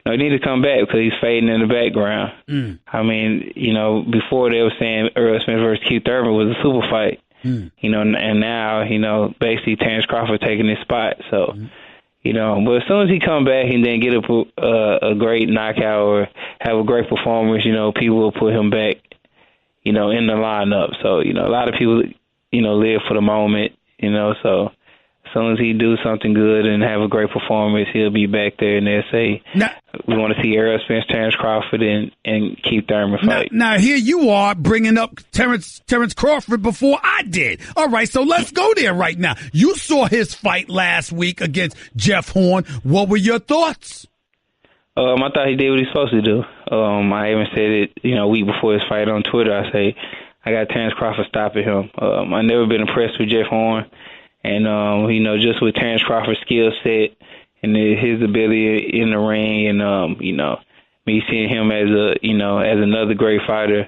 he need to come back because he's fading in the background. I mean, before they were saying Errol Spence versus Keith Thurman was a super fight, and now, basically Terrence Crawford taking his spot. So, but as soon as he come back and then get a great knockout or have a great performance, people will put him back, in the lineup. So, a lot of people, live for the moment, so. As soon as he do something good and have a great performance, he'll be back there and they'll say, we want to see Errol Spence, Terrence Crawford, and Keith Thurman fight. Now, here you are bringing up Terrence Crawford before I did. All right, so let's go there right now. You saw his fight last week against Jeff Horn. What were your thoughts? I thought he did what he's supposed to do. I even said it, a week before his fight on Twitter. I say, I got Terrence Crawford stopping him. I've never been impressed with Jeff Horn. And, just with Terrence Crawford's skill set and his ability in the ring and, me seeing him as as another great fighter,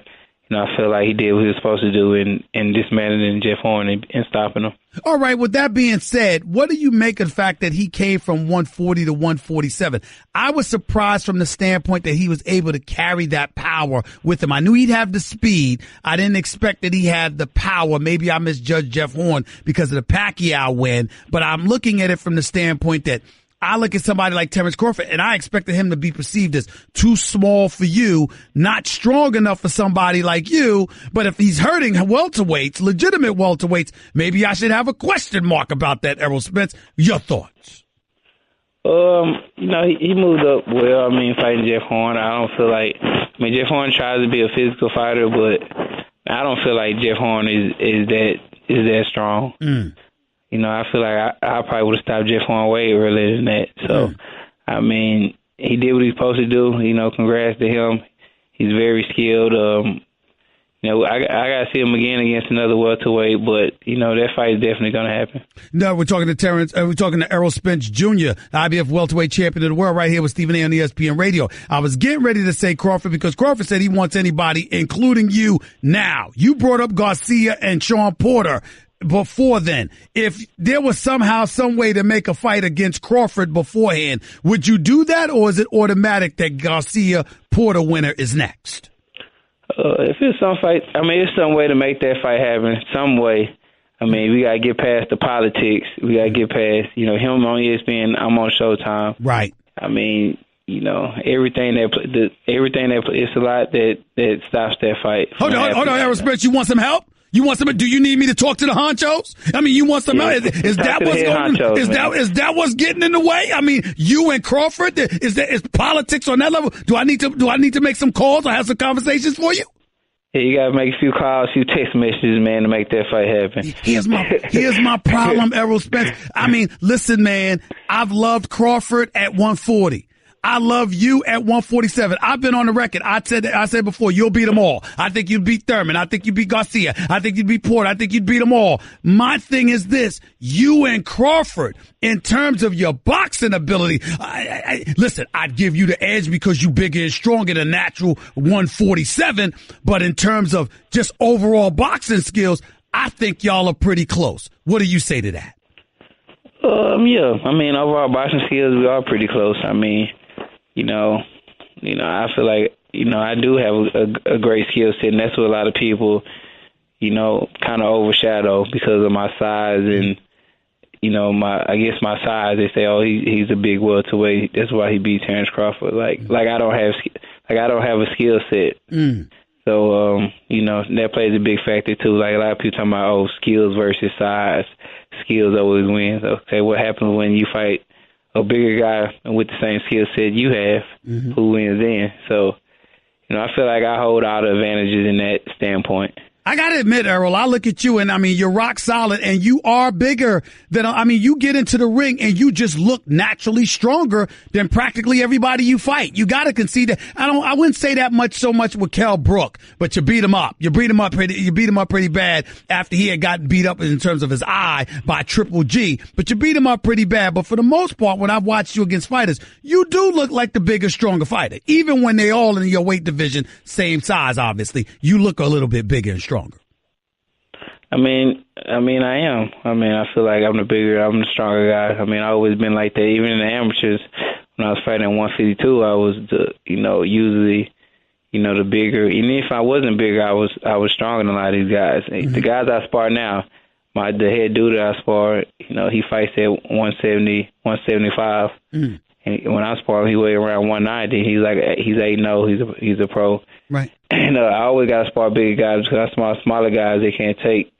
I feel like he did what he was supposed to do in dismantling Jeff Horn and stopping him. All right. With that being said, what do you make of the fact that he came from 140 to 147? I was surprised from the standpoint that he was able to carry that power with him. I knew he'd have the speed. I didn't expect that he had the power. Maybe I misjudged Jeff Horn because of the Pacquiao win, but I'm looking at it from the standpoint that I look at somebody like Terrence Crawford, and I expected him to be perceived as too small for you, not strong enough for somebody like you. But if he's hurting welterweights, legitimate welterweights, maybe I should have a question mark about that, Errol Spence. Your thoughts? He moved up well. Fighting Jeff Horn, I don't feel like. Jeff Horn tries to be a physical fighter, but I don't feel like Jeff Horn is that strong. I feel like I probably would have stopped Jeff Horn way earlier than that. So, he did what he's supposed to do. Congrats to him. He's very skilled. I got to see him again against another welterweight, but, that fight is definitely going to happen. No, we're talking to we're talking to Errol Spence Jr., IBF welterweight champion of the world, right here with Stephen A. on ESPN Radio. I was getting ready to say Crawford because Crawford said he wants anybody, including you, now. You brought up Garcia and Sean Porter before then. If there was somehow some way to make a fight against Crawford beforehand, would you do that, or is it automatic that Garcia-Porter winner is next? If it's some fight, it's some way to make that fight happen, some way. We got to get past the politics. We got to get past, him on ESPN, I'm on Showtime. Right. Everything that it's a lot that stops that fight. Hold on, Errol Spence, you want some help? Do you need me to talk to the honchos? You want some help? Is that what's getting in the way? You and Crawford, is politics on that level? Do I need to make some calls or have some conversations for you? Yeah, you got to make a few calls, a few text messages, man, to make that fight happen. Here's my problem, Errol Spence. Listen, man, I've loved Crawford at 140. I love you at 147. I've been on the record. I said before, you'll beat them all. I think you'd beat Thurman. I think you'd beat Garcia. I think you'd beat Porter. I think you'd beat them all. My thing is this. You and Crawford, in terms of your boxing ability, listen, I'd give you the edge because you bigger and stronger than natural 147. But in terms of just overall boxing skills, I think y'all are pretty close. What do you say to that? Yeah. Overall boxing skills, we are pretty close. I feel like, I do have a great skill set, and that's what a lot of people, kind of overshadow because of my size and, my size. They say, oh, he's a big welterweight. That's why he beat Terrence Crawford. I don't have a skill set. So, that plays a big factor too. A lot of people talking about, skills versus size. Skills always wins. Okay, what happens when you fight a bigger guy with the same skill set you have, who wins then? So, I feel like I hold all the advantages in that standpoint. I got to admit, Errol, I look at you and you're rock solid and you are bigger than, you get into the ring and you just look naturally stronger than practically everybody you fight. You got to concede that. I wouldn't say that so much with Kell Brook, but you beat him up. You beat him up pretty bad after he had gotten beat up in terms of his eye by Triple G, but you beat him up pretty bad. But for the most part, when I've watched you against fighters, you do look like the bigger, stronger fighter. Even when they all in your weight division, same size, obviously, you look a little bit bigger and stronger. I am. I feel like I'm the stronger guy. I've always been like that. Even in the amateurs, when I was fighting at 152, I was usually, the bigger. Even if I wasn't bigger, I was stronger than a lot of these guys. The guys I spar now, the head dude that I spar, he fights at 170, 175. And when I spar him, he weighed around 190. He's 8-0. He's a pro. Right. And I always got to spar bigger guys because I spar smaller guys. They can't take,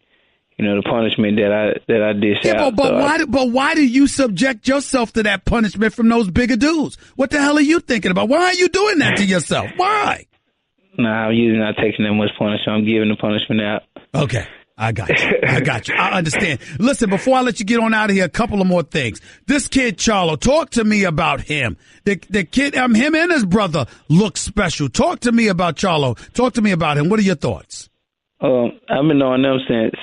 the punishment that I dish out. But why do you subject yourself to that punishment from those bigger dudes? What the hell are you thinking about? Why are you doing that to yourself? Why? Nah, I'm usually not taking that much punishment. I'm giving the punishment out. Okay. I got you. I understand. Listen, before I let you get on out of here, a couple of more things. This kid, Charlo, talk to me about him. The kid, him and his brother look special. Talk to me about Charlo. Talk to me about him. What are your thoughts? I've been knowing them since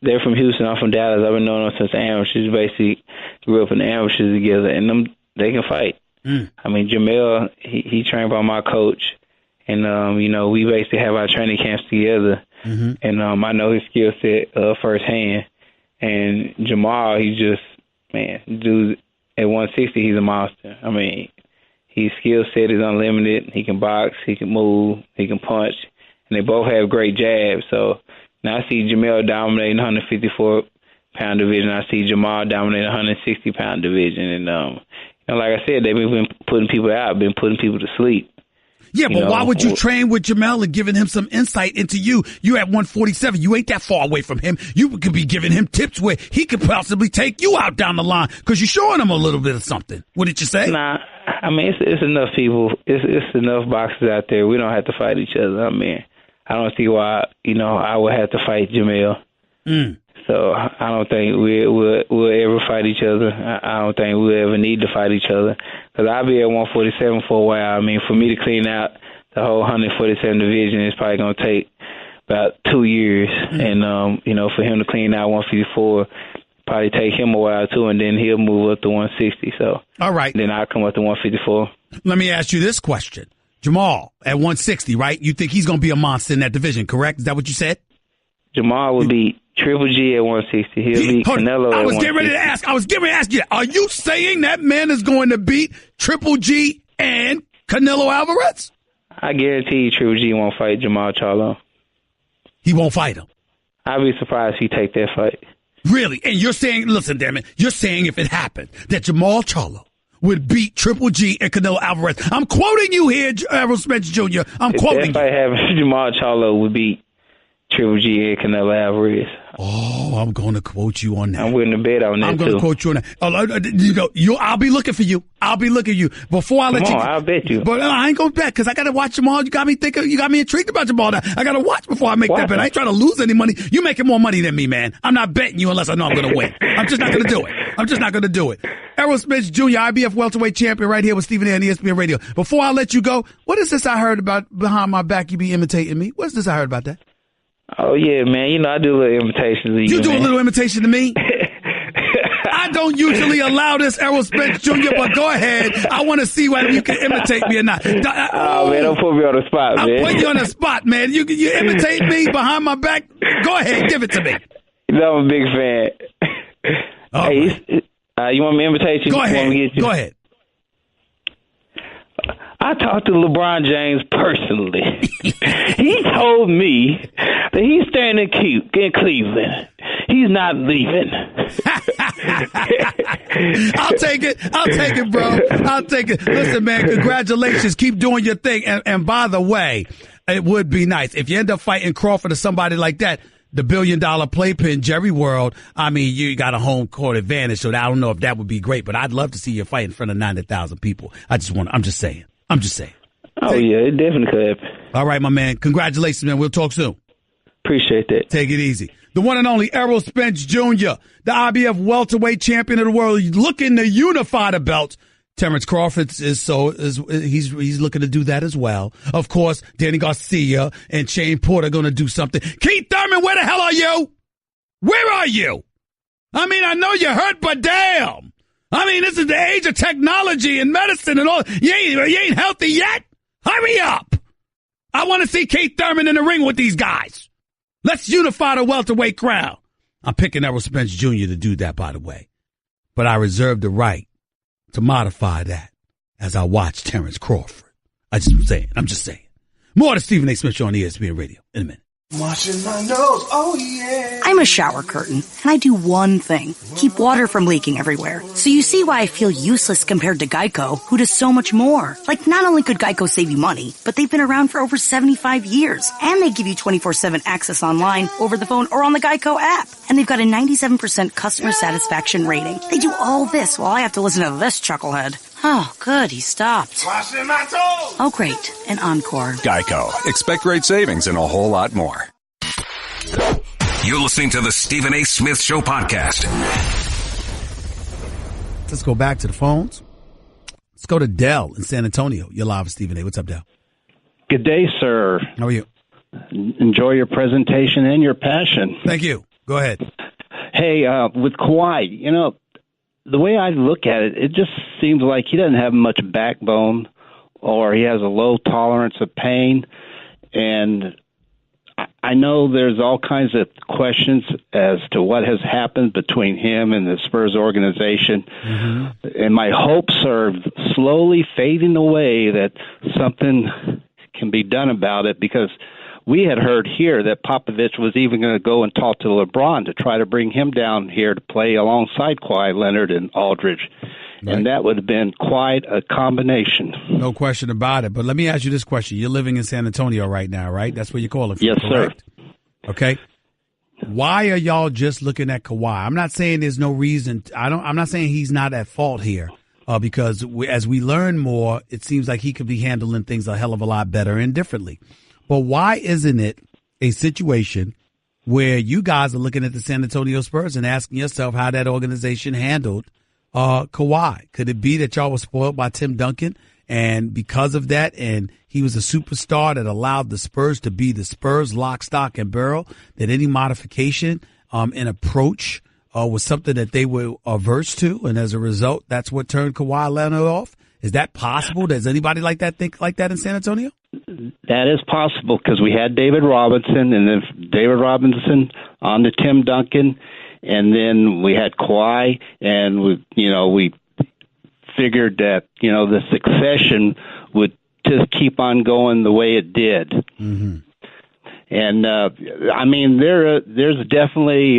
they're from Houston. I'm from Dallas. I've been knowing them since amateurs. Basically, grew up in the amateurs together, and they can fight. Jamel, he trained by my coach, and we basically have our training camps together. And I know his skill set firsthand. And Jamal, he's just, dude, at 160, he's a monster. His skill set is unlimited. He can box, he can move, he can punch, and they both have great jabs. So now I see Jamel dominating the 154-pound division. I see Jamal dominating the 160-pound division. And, like I said, they've been putting people out, been putting people to sleep. Yeah, but why would you train with Jamel and giving him some insight into you? You at 147. You ain't that far away from him. You could be giving him tips where he could possibly take you out down the line because you're showing him a little bit of something. Wouldn't you say? Nah, it's enough people. It's enough boxers out there. We don't have to fight each other. I don't see why, I would have to fight Jamel. So I don't think we'll ever fight each other. I don't think we'll ever need to fight each other because I'll be at 147 for a while. For me to clean out the whole 147 division, it's probably going to take about 2 years. And, for him to clean out 154, probably take him a while, too, and then he'll move up to 160. So, all right. Then I'll come up to 154. Let me ask you this question. Jamal at 160, right? You think he's going to be a monster in that division, correct? Is that what you said? Jamal would beat Triple G at 160. He'll beat Canelo at 160. I was getting ready to ask you, are you saying that man is going to beat Triple G and Canelo Alvarez? I guarantee you Triple G won't fight Jamal Charlo. He won't fight him? I'd be surprised if he take that fight. Really? And you're saying, listen, damn it, you're saying if it happened that Jamal Charlo would beat Triple G and Canelo Alvarez. I'm quoting you here, Errol Spence Jr. I'm quoting you. If I have Jamal Charlo would beat Triple G and Canelo Alvarez. Oh, I'm going to quote you on that. I'm willing to bet on that, I'm going to quote you on that. I'll be looking for you. Before I let you. I'll bet you. But I ain't going to bet because I got to watch Jamal. You got me thinking. You got me intrigued about Jamal. I got to watch before I make that bet. I ain't trying to lose any money. You making more money than me, man. I'm not betting you unless I know I'm going to win. I'm just not going to do it. Errol Spence Jr., IBF welterweight champion, right here with Stephen A. on ESPN Radio. Before I let you go, what is this I heard about behind my back? You be imitating me. What's this I heard about that? Oh, yeah, man. I do a little imitation of you. You do a little imitation to me? I don't usually allow this, Errol Spence Jr., but go ahead. I want to see whether you can imitate me or not. Man, don't put me on the spot, man. I'm putting you on the spot, man. You imitate me behind my back? Go ahead. Give it to me. I'm a big fan. You want me to imitate you? Go ahead. Go ahead. I talked to LeBron James personally. He told me that he's staying in Cleveland. He's not leaving. I'll take it, bro. I'll take it. Listen, man, congratulations. Keep doing your thing. And by the way, it would be nice if you end up fighting Crawford or somebody like that. The $1 billion playpen, Jerry World. I mean, you got a home court advantage, so I don't know if that would be great, but I'd love to see you fight in front of 90,000 people. I'm just saying. Oh, yeah, it definitely could. All right, my man. Congratulations, man. We'll talk soon. Appreciate that. Take it easy. The one and only Errol Spence Jr., the IBF welterweight champion of the world, looking to unify the belts. Terrence Crawford he's looking to do that as well. Of course, Danny Garcia and Shane Porter going to do something. Keith Thurman, where the hell are you? Where are you? I mean, I know you're hurt, but damn. I mean, this is the age of technology and medicine and all. You ain't healthy yet? Hurry up. I want to see Keith Thurman in the ring with these guys. Let's unify the welterweight crown. I'm picking Errol Spence Jr. to do that, by the way. But I reserve the right to modify that as I watch Terrence Crawford. I'm just saying. More to Stephen A. Smith Show on ESPN Radio in a minute. Washing my nose, oh yeah. I'm a shower curtain, and I do one thing. Keep water from leaking everywhere. So you see why I feel useless compared to Geico, who does so much more. Like, not only could Geico save you money, but they've been around for over 75 years. And they give you 24/7 access online, over the phone, or on the Geico app. And they've got a 97% customer satisfaction rating. They do all this while I have to listen to this chucklehead. Oh, good, he stopped. Washing my toes. Oh, great, an encore. Geico. Expect great savings and a whole lot more. You're listening to the Stephen A. Smith Show podcast. Let's go back to the phones. Let's go to Dell in San Antonio. You're live with Stephen A. What's up, Dell? Good day, sir. How are you? Enjoy your presentation and your passion. Thank you. Go ahead. Hey, with Kawhi, the way I look at it, it just seems like he doesn't have much backbone, or he has a low tolerance of pain. And I know there's all kinds of questions as to what has happened between him and the Spurs organization. Mm-hmm. And my hopes are slowly fading away that something can be done about it, because we had heard here that Popovich was even going to go and talk to LeBron to try to bring him down here to play alongside Kawhi Leonard and Aldridge. Right. And that would have been quite a combination. No question about it. But let me ask you this question. You're living in San Antonio right now, right? That's where you're calling from, yes, correct? Sir. Okay. Why are y'all just looking at Kawhi? I'm not saying there's no reason. I'm not saying he's not at fault here, because as we learn more, it seems like he could be handling things a hell of a lot better and differently. But why isn't it a situation where you guys are looking at the San Antonio Spurs and asking yourself how that organization handled Kawhi? Could it be that y'all were spoiled by Tim Duncan And because of that, and he was a superstar that allowed the Spurs to be the Spurs lock, stock, and barrel, that any modification in approach was something that they were averse to. And as a result, that's what turned Kawhi Leonard off. Is that possible? Does anybody like that think like that in San Antonio? That is possible because we had David Robinson, and then David Robinson on to Tim Duncan, and then we had Kawhi, and we figured that the succession would just keep on going the way it did. Mm-hmm. And there's definitely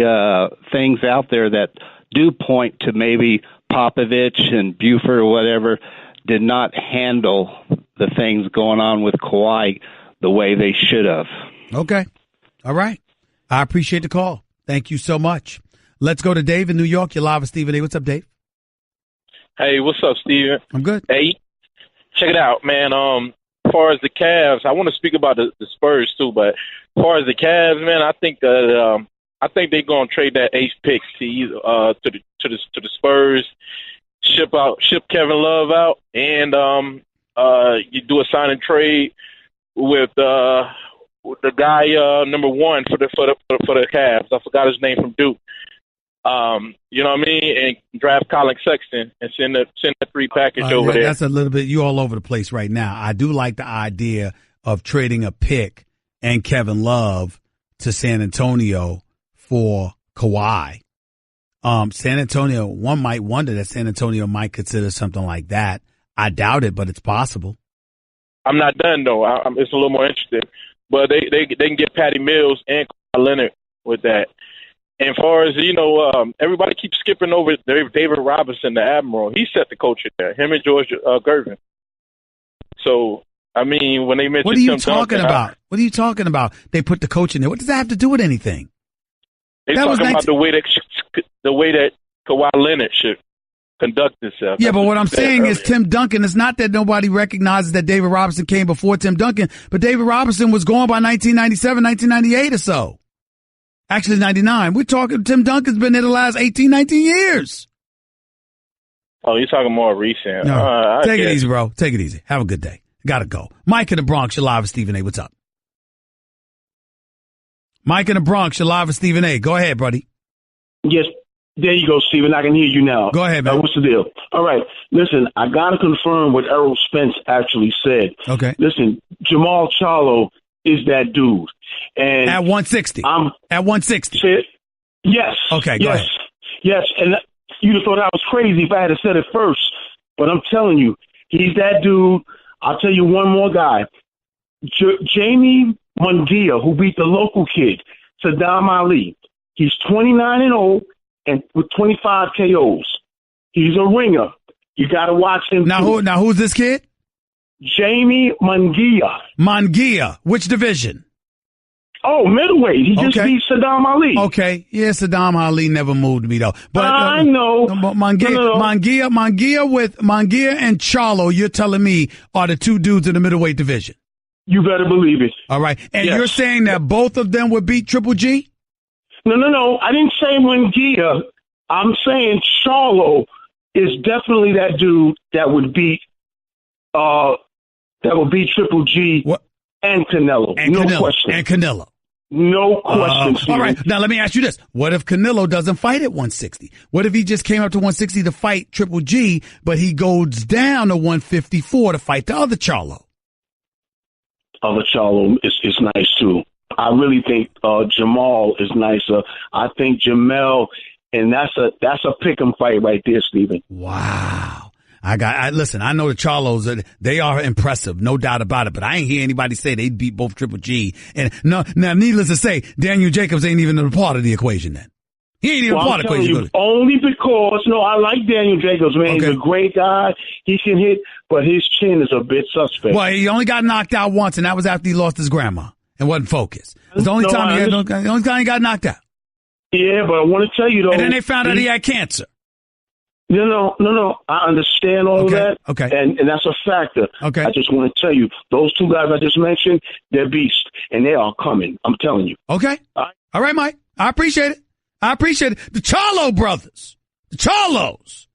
things out there that do point to maybe Popovich and Buford or whatever did not handle the things going on with Kawhi the way they should have. Okay. All right. I appreciate the call. Thank you so much. Let's go to Dave in New York. You're live with Stephen A. What's up, Dave? Hey, what's up, Steven? I'm good. Hey, check it out, man. As far as the Cavs, I want to speak about the Spurs too, but as far as the Cavs, man, I think that they're gonna trade that ace pick to the Spurs, ship Kevin Love out, and you do a sign and trade with the guy number one for the Cavs. I forgot his name from Duke. You know what I mean? And draft Colin Sexton and send the 3 package over there. That's a little bit, you all over the place right now. I do like the idea of trading a pick and Kevin Love to San Antonio for Kawhi. San Antonio, one might wonder that San Antonio might consider something like that. I doubt it, but it's possible. I'm not done though. It's a little more interesting, but they can get Patty Mills and Kawhi Leonard with that. And as far as, everybody keeps skipping over David Robinson, the Admiral. He set the culture there, him and George Gervin. So, I mean, when they mentioned What are you talking about? What are you talking about? They put the coach in there. What does that have to do with anything? They're talking about the way that Kawhi Leonard should conduct himself. Yeah, but what I'm saying is Tim Duncan, it's not that nobody recognizes that David Robinson came before Tim Duncan, but David Robinson was gone by 1997, 1998 or so. Actually, 99. We're talking Tim Duncan's been there the last 18, 19 years. Oh, you're talking more recent. No, take it easy, bro. Take it easy. Have a good day. Gotta go. Mike in the Bronx, you're live with Stephen A. What's up? Mike in the Bronx, you're live with Stephen A. Go ahead, buddy. Yes, there you go, Stephen. I can hear you now. Go ahead, man. What's the deal? All right. Listen, I got to confirm what Errol Spence actually said. Okay. Listen, Jamal Charlo is that dude. And at 160. At 160. Yes. Okay, go ahead. Yes, and you'd have thought I was crazy if I had said it first. But I'm telling you, he's that dude. I'll tell you one more guy. Jamie Munguia, who beat the local kid, Saddam Ali. He's 29-0 and with 25 KOs. He's a ringer. You got to watch him. Now who's this kid? Jamie Munguia. Munguia. Which division? Oh, middleweight. He just beat Saddam Ali. Okay. Yeah, Saddam Ali never moved me, though. But I know. Munguia and Charlo, you're telling me, are the two dudes in the middleweight division. You better believe it. All right. And yes. You're saying that both of them would beat Triple G? No. I didn't say Munguia. I'm saying Charlo is definitely that dude that would beat Triple G and Canelo. Question. And Canelo. No question. All right. Now, let me ask you this. What if Canelo doesn't fight at 160? What if he just came up to 160 to fight Triple G, but he goes down to 154 to fight the other Charlo? Other Charlo is nice, too. I really think Jamal is nicer. I think Jamel, and that's a pick 'em fight right there, Stephen. Wow. Listen, I know the Charlos, they are impressive, no doubt about it, but I ain't hear anybody say they'd beat both Triple G. And now, needless to say, Daniel Jacobs ain't even a part of the equation then. He ain't even part of the equation. Only because, I like Daniel Jacobs, man. Okay. He's a great guy. He can hit, but his chin is a bit suspect. Well, he only got knocked out once, and that was after he lost his grandma and wasn't focused. It's the only time he got knocked out. Yeah, but I want to tell you, though. And then they found out he had cancer. No. I understand all of that. Okay. And that's a factor. Okay. I just want to tell you, those two guys I just mentioned, they're beasts, and they are coming. I'm telling you. Okay. All right, Mike. I appreciate it. The Charlo brothers. The Charlos.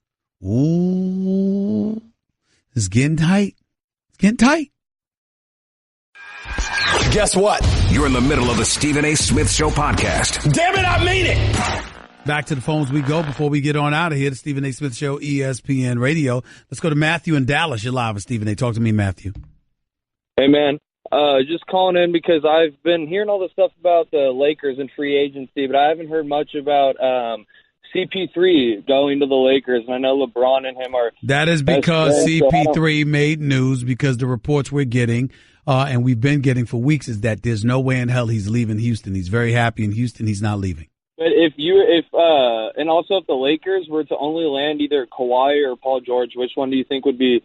Ooh. It's getting tight. Getting tight. Guess what? You're in the middle of the Stephen A. Smith Show podcast. Damn it, I mean it. Back to the phones we go before we get on out of here. The Stephen A. Smith Show, ESPN Radio. Let's go to Matthew in Dallas. You're live with Stephen A. Talk to me, Matthew. Hey, man. Just calling in because I've been hearing all this stuff about the Lakers and free agency, but I haven't heard much about CP3 going to the Lakers, and I know LeBron and him are... That is because CP3 made news because the reports we're getting, and we've been getting for weeks, is that there's no way in hell he's leaving Houston. He's very happy in Houston. He's not leaving. But and also if the Lakers were to only land either Kawhi or Paul George, which one do you think would be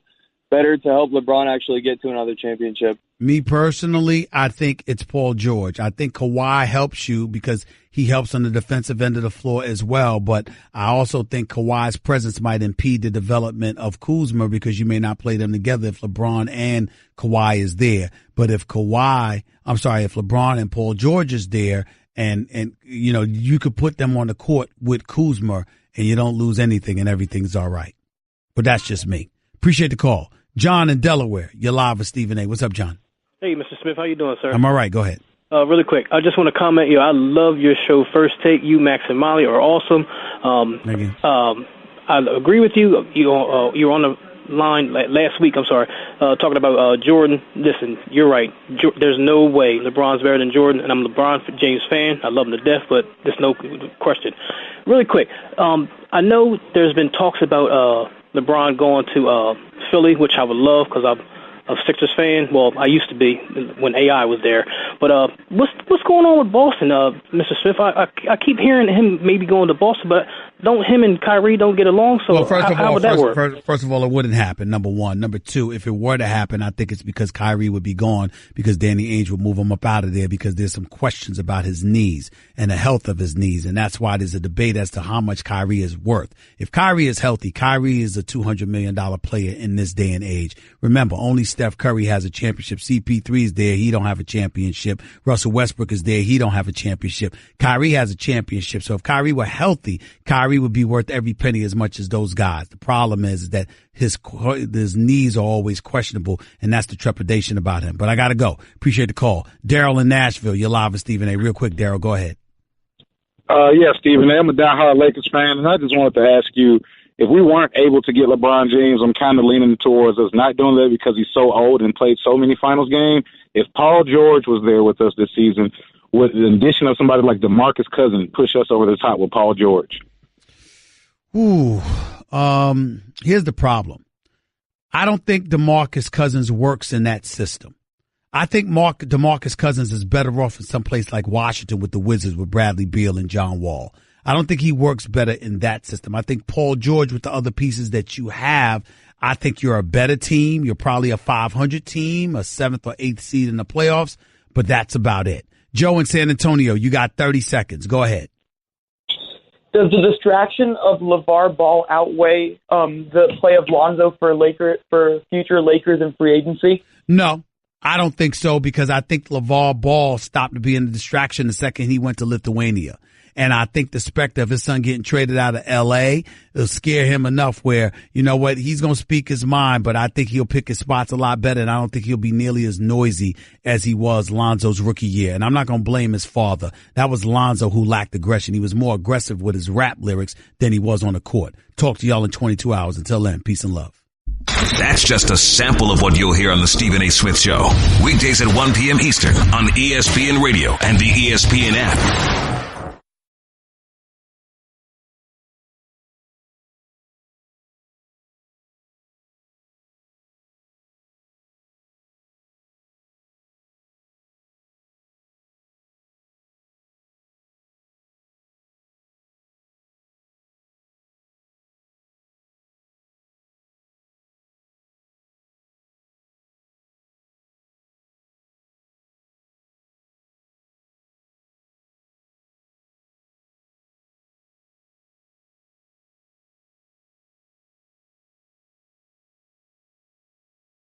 better to help LeBron actually get to another championship? Me personally, I think it's Paul George. I think Kawhi helps you because he helps on the defensive end of the floor as well. But I also think Kawhi's presence might impede the development of Kuzma because you may not play them together if LeBron and Kawhi is there. But if LeBron and Paul George is there, and you know, you could put them on the court with Kuzma and you don't lose anything and everything's all right. But that's just me. Appreciate the call. John in Delaware, you're live with Stephen A. What's up, John? Hey, Mr. Smith, how you doing, sir? I'm all right. Go ahead. Really quick, I just want to comment. I love your show, First Take. You, Max, and Molly are awesome. Thank you. I agree with you. You were on the line last week, talking about Jordan. Listen, you're right. There's no way LeBron's better than Jordan, and I'm a LeBron James fan. I love him to death, but there's no question. Really quick, I know there's been talks about LeBron going to Philly, which I would love because I'm a Sixers fan. Well, I used to be when AI was there. But what's going on with Boston, Mr. Smith? I keep hearing him maybe going to Boston, but him and Kyrie don't get along? So how would that work? First of all, it wouldn't happen, number one. Number two, if it were to happen, I think it's because Kyrie would be gone because Danny Ainge would move him up out of there because there's some questions about his knees and the health of his knees. And that's why there's a debate as to how much Kyrie is worth. If Kyrie is healthy, Kyrie is a $200 million player in this day and age. Remember, only Steph Curry has a championship. CP3's there. He don't have a championship. Russell Westbrook is there. He don't have a championship. Kyrie has a championship. So if Kyrie were healthy, Kyrie would be worth every penny as much as those guys. The problem is that his knees are always questionable, and that's the trepidation about him. But I got to go. Appreciate the call. Daryl in Nashville, you're live with Stephen A. Real quick, Daryl, go ahead. Yeah, Stephen A. I'm a diehard Lakers fan, and I just wanted to ask you, if we weren't able to get LeBron James, I'm kind of leaning towards us not doing that because he's so old and played so many finals games. If Paul George was there with us this season, would the addition of somebody like DeMarcus Cousins push us over the top with Paul George? Here's the problem. I don't think DeMarcus Cousins works in that system. I think DeMarcus Cousins is better off in some place like Washington with the Wizards with Bradley Beal and John Wall. I don't think he works better in that system. I think Paul George with the other pieces that you have, I think you're a better team. You're probably a 500 team, a 7th or 8th seed in the playoffs, but that's about it. Joe in San Antonio, you got 30 seconds. Go ahead. Does the distraction of LeVar Ball outweigh the play of Lonzo for future Lakers in free agency? No, I don't think so because I think LeVar Ball stopped being a distraction the second he went to Lithuania. And I think the specter of his son getting traded out of L.A. will scare him enough where, you know what, he's going to speak his mind, but I think he'll pick his spots a lot better, and I don't think he'll be nearly as noisy as he was Lonzo's rookie year. And I'm not going to blame his father. That was Lonzo who lacked aggression. He was more aggressive with his rap lyrics than he was on the court. Talk to y'all in 22 hours. Until then, peace and love. That's just a sample of what you'll hear on the Stephen A. Smith Show. Weekdays at 1 p.m. Eastern on ESPN Radio and the ESPN app.